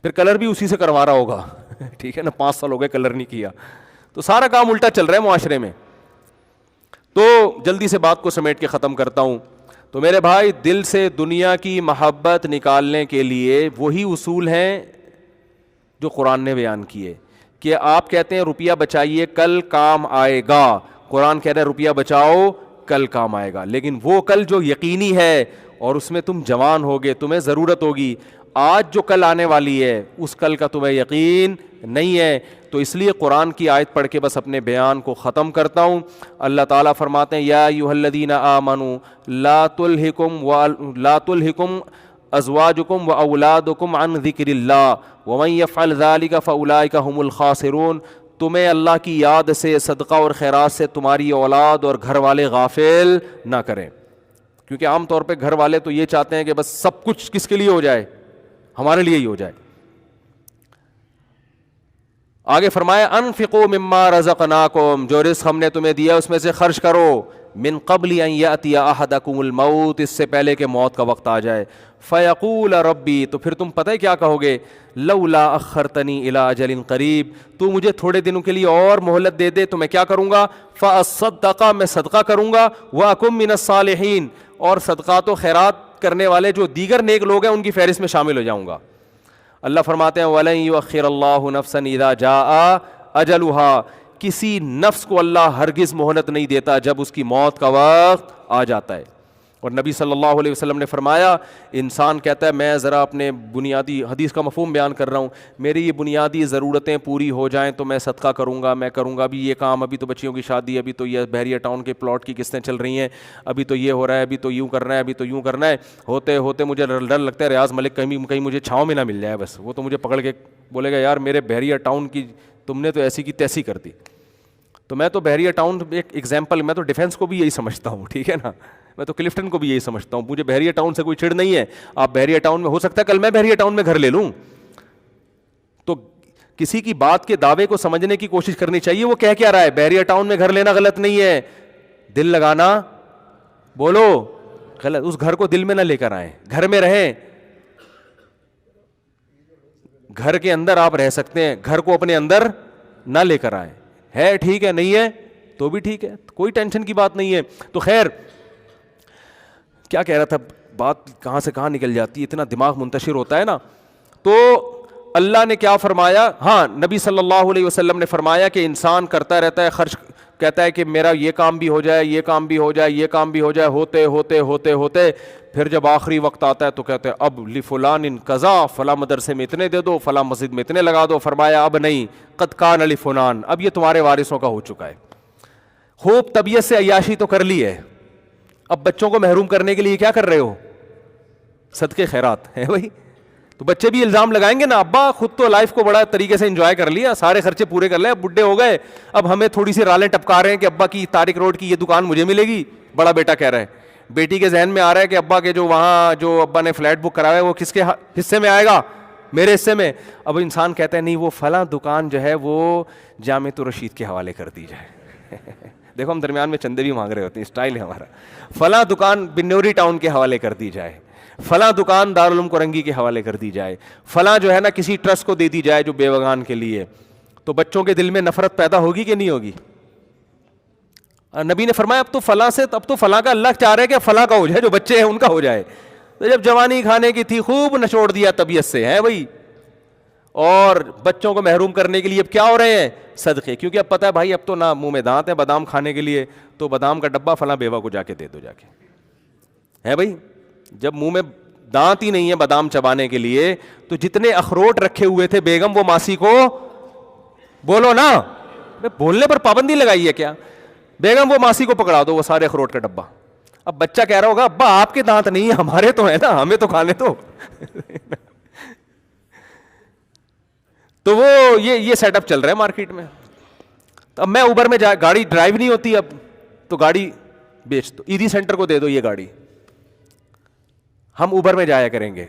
پھر کلر بھی اسی سے کروا رہا ہوگا, ٹھیک ہے نا, 5 سال ہو گئے کلر نہیں کیا, تو سارا کام الٹا چل رہا ہے معاشرے میں. تو جلدی سے بات کو سمیٹ کے ختم کرتا ہوں. تو میرے بھائی, دل سے دنیا کی محبت نکالنے کے لیے وہی اصول ہیں جو قرآن نے بیان کیے. کہ آپ کہتے ہیں روپیہ بچائیے کل کام آئے گا, قرآن کہہ رہا ہے روپیہ بچاؤ کل کام آئے گا. لیکن وہ کل جو یقینی ہے اور اس میں تم جوان ہوگے, تمہیں ضرورت ہوگی. آج جو کل آنے والی ہے اس کل کا تمہیں یقین نہیں ہے. تو اس لیے قرآن کی آیت پڑھ کے بس اپنے بیان کو ختم کرتا ہوں. اللہ تعالیٰ فرماتے ہیں یا ایھا الذین آمنوا لا تلہکم ازواجکم واولادکم عن ذکر اللہ ومن یفعل ذلک فاولئک هم الخاسرون. تمہیں اللہ کی یاد سے, صدقہ اور خیرات سے تمہاری اولاد اور گھر والے غافل نہ کریں. کیونکہ عام طور پہ گھر والے تو یہ چاہتے ہیں کہ بس سب کچھ کس کے لیے ہو جائے, ہمارے لیے ہی ہو جائے. آگے فرمایا انفقوا مما رزقناکم, جو رزق ہم نے تمہیں دیا اس میں سے خرچ کرو. من قبل ان یاتی احدکم الموت, اس سے پہلے کہ موت کا وقت آ جائے. فیقول ربی, تو پھر تم پتہ ہے کیا کہو گے, لولا اخرتنی الی اجل قریب, تو مجھے تھوڑے دنوں کے لیے اور مہلت دے دے تو میں کیا کروں گا, فاصدق, میں صدقہ کروں گا, واکن من الصالحین, اور صدقات و خیرات کرنے والے جو دیگر نیک لوگ ہیں ان کی فہرست میں شامل ہو جاؤں گا. اللہ فرماتے ہیں وَلَن يُؤَخِّرَ اللَّهُ نَفْسًا إِذَا جَاءَ أَجَلُهَا, کسی نفس کو اللہ ہرگز مہلت نہیں دیتا جب اس کی موت کا وقت آ جاتا ہے. اور نبی صلی اللہ علیہ وسلم نے فرمایا, انسان کہتا ہے میں ذرا اپنے بنیادی حدیث کا مفہوم بیان کر رہا ہوں, میری یہ بنیادی ضرورتیں پوری ہو جائیں تو میں صدقہ کروں گا, میں کروں گا ابھی یہ کام, ابھی تو بچیوں کی شادی, ابھی تو یہ بحریہ ٹاؤن کے پلاٹ کی قسطیں چل رہی ہیں, ابھی تو یہ ہو رہا ہے, ابھی تو یوں کرنا ہے, ابھی تو یوں کرنا ہے. ہوتے ہوتے مجھے ڈر لگتا ہے ریاض ملک کہیں مجھے چھاؤں میں نہ مل جائے, بس وہ تو مجھے پکڑ کے بولے گا یار میرے بحریہ ٹاؤن کی تم نے تو ایسی کی تیسی کر دی. تو میں تو بحریہ ٹاؤن ایک ایگزامپل, میں تو ڈیفینس کو بھی یہی سمجھتا ہوں, ٹھیک ہے نا, میں تو کلفٹن کو بھی یہی سمجھتا ہوں. مجھے بحریہ ٹاؤن سے کوئی چڑ نہیں ہے. آپ بحریہ ٹاؤن میں, ہو سکتا ہے کل میں بحریہ ٹاؤن میں گھر لے لوں. تو کسی کی بات کے دعوے کو سمجھنے کی کوشش کرنی چاہیے, وہ کہہ کیا رہا ہے. بحریہ ٹاؤن میں گھر لینا غلط نہیں ہے, دل لگانا بولو غلط. اس گھر کو دل میں نہ لے کر آئیں, گھر میں رہیں, گھر کے اندر آپ رہ سکتے ہیں, گھر کو اپنے اندر نہ لے کر آئیں. ہے ٹھیک ہے, نہیں ہے تو بھی ٹھیک ہے, کوئی ٹینشن کی بات نہیں ہے. تو خیر کیا کہہ رہا تھا, بات کہاں سے کہاں نکل جاتی ہے, اتنا دماغ منتشر ہوتا ہے نا. تو اللہ نے کیا فرمایا, ہاں نبی صلی اللہ علیہ وسلم نے فرمایا کہ انسان کرتا رہتا ہے خرچ, کہتا ہے کہ میرا یہ کام بھی ہو جائے، یہ کام بھی ہو جائے، یہ کام بھی ہو جائے، ہوتے ہوتے ہوتے ہوتے پھر جب آخری وقت آتا ہے تو کہتے ہیں اب لفلان قضا، فلاں مدرسے میں اتنے دے دو، فلاں مسجد میں اتنے لگا دو. فرمایا اب نہیں، قد کان لفلان، اب یہ تمہارے وارثوں کا ہو چکا ہے. خوب طبیعت سے عیاشی تو کر لی ہے، اب بچوں کو محروم کرنے کے لیے کیا کر رہے ہو؟ صدقے خیرات ہے بھائی. تو بچے بھی الزام لگائیں گے نا، ابا خود تو لائف کو بڑا طریقے سے انجوائے کر لیا، سارے خرچے پورے کر لے، بڈھے ہو گئے، اب ہمیں تھوڑی سی رالیں ٹپکا رہے ہیں کہ ابا کی طارق روڈ کی یہ دکان مجھے ملے گی. بڑا بیٹا کہہ رہا ہے، بیٹی کے ذہن میں آ رہا ہے کہ ابا کے جو وہاں جو ابا نے فلیٹ بک کرایا ہے وہ کس کے حصے میں آئے گا؟ میرے حصے میں. اب انسان کہتا ہے نہیں، وہ فلاں دکان جو ہے وہ جامع الرشید کے حوالے کر دی جائے. دیکھو ہم درمیان میں چندے بھی مانگ رہے ہوتے ہیں، اسٹائل ہے ہمارا. فلاں دکان بنوری ٹاؤن کے حوالے کر دی جائے، فلاں دکان دارالعلوم کرنگی کے حوالے کر دی جائے، فلاں جو ہے نا کسی ٹرسٹ کو دے دی جائے جو بیوگان کے لیے. تو بچوں کے دل میں نفرت پیدا ہوگی کہ نہیں ہوگی؟ نبی نے فرمایا اب تو فلاں سے، اب تو فلاں کا اللہ چاہ رہے کہ فلاں کا ہو جائے، جو بچے ہیں ان کا ہو جائے. تو جب جوانی کھانے کی تھی خوب نچوڑ دیا طبیعت سے ہے بھائی، اور بچوں کو محروم کرنے کے لیے اب کیا ہو رہے ہیں؟ صدقے. کیونکہ اب پتہ ہے بھائی اب تو نہ منہ میں دانت ہے بادام کھانے کے لیے، تو بادام کا ڈبہ فلاں بیوہ کو جا کے دے دو جا کے، ہے بھائی. جب منہ میں دانت ہی نہیں ہے بادام چبانے کے لیے، تو جتنے اخروٹ رکھے ہوئے تھے بیگم وہ ماسی کو بولو نا، بولنے پر پابندی لگائی ہے کیا؟ بیگم وہ ماسی کو پکڑا دو وہ سارے اخروٹ کا ڈبہ. اب بچہ کہہ رہا ہوگا ابا آپ کے دانت نہیں ہیں، ہمارے تو ہیں نا، ہمیں تو کھانے تو. تو وہ یہ سیٹ اپ چل رہا ہے مارکیٹ میں. تو اب میں اوبر میں گاڑی ڈرائیو نہیں ہوتی اب، تو گاڑی بیچ دو، ایدی سینٹر کو دے دو یہ گاڑی، ہم اوبر میں جایا کریں گے.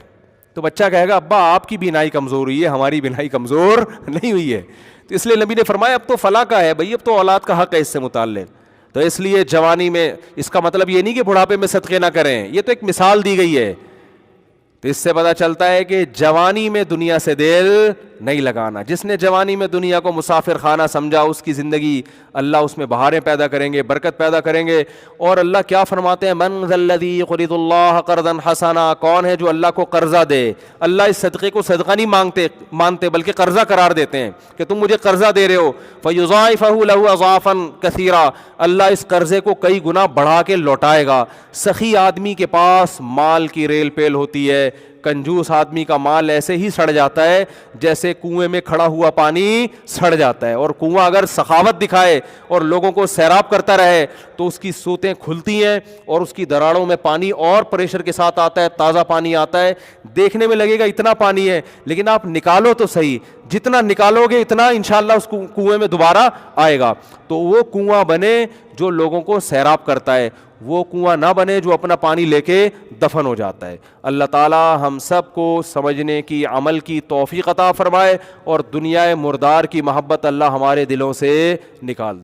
تو بچہ کہے گا ابا آپ کی بینائی کمزور ہوئی ہے، ہماری بینائی کمزور نہیں ہوئی ہے. تو اس لیے نبی نے فرمایا اب تو فلاں کا ہے بھائی، اب تو اولاد کا حق ہے اس سے متعلق. تو اس لیے جوانی میں، اس کا مطلب یہ نہیں کہ بڑھاپے میں صدقے نہ کریں، یہ تو ایک مثال دی گئی ہے. تو اس سے پتہ چلتا ہے کہ جوانی میں دنیا سے دل نہیں لگانا. جس نے جوانی میں دنیا کو مسافر خانہ سمجھا، اس کی زندگی اللہ اس میں بہاریں پیدا کریں گے، برکت پیدا کریں گے. اور اللہ کیا فرماتے ہیں؟ من ذا الذی یقرض اللہ قرضا حسنا، کون ہے جو اللہ کو قرضہ دے؟ اللہ اس صدقے کو صدقہ نہیں مانتے بلکہ قرضہ قرار دیتے ہیں کہ تم مجھے قرضہ دے رہے ہو. فیضاعفہ لہ اضعافا کثیرا، اللہ اس قرضے کو کئی گنا بڑھا کے لوٹائے گا. سخی آدمی کے پاس مال کی ریل پیل ہوتی ہے، کنجوس آدمی کا مال ایسے ہی سڑ جاتا ہے جیسے کنویں میں کھڑا ہوا پانی سڑ جاتا ہے. اور کنواں اگر سخاوت دکھائے اور لوگوں کو سیراب کرتا رہے تو اس کی سوتیں کھلتی ہیں اور اس کی دراڑوں میں پانی اور پریشر کے ساتھ آتا ہے، تازہ پانی آتا ہے. دیکھنے میں لگے گا اتنا پانی ہے، لیکن آپ نکالو تو صحیح، جتنا نکالو گے اتنا انشاءاللہ اس کنویں میں دوبارہ آئے گا. تو وہ کنواں بنے جو لوگوں کو سیراب کرتا ہے، وہ کنواں نہ بنے جو اپنا پانی لے کے دفن ہو جاتا ہے. اللہ تعالی ہم سب کو سمجھنے کی، عمل کی توفیق عطا فرمائے، اور دنیا مردار کی محبت اللہ ہمارے دلوں سے نکال دے.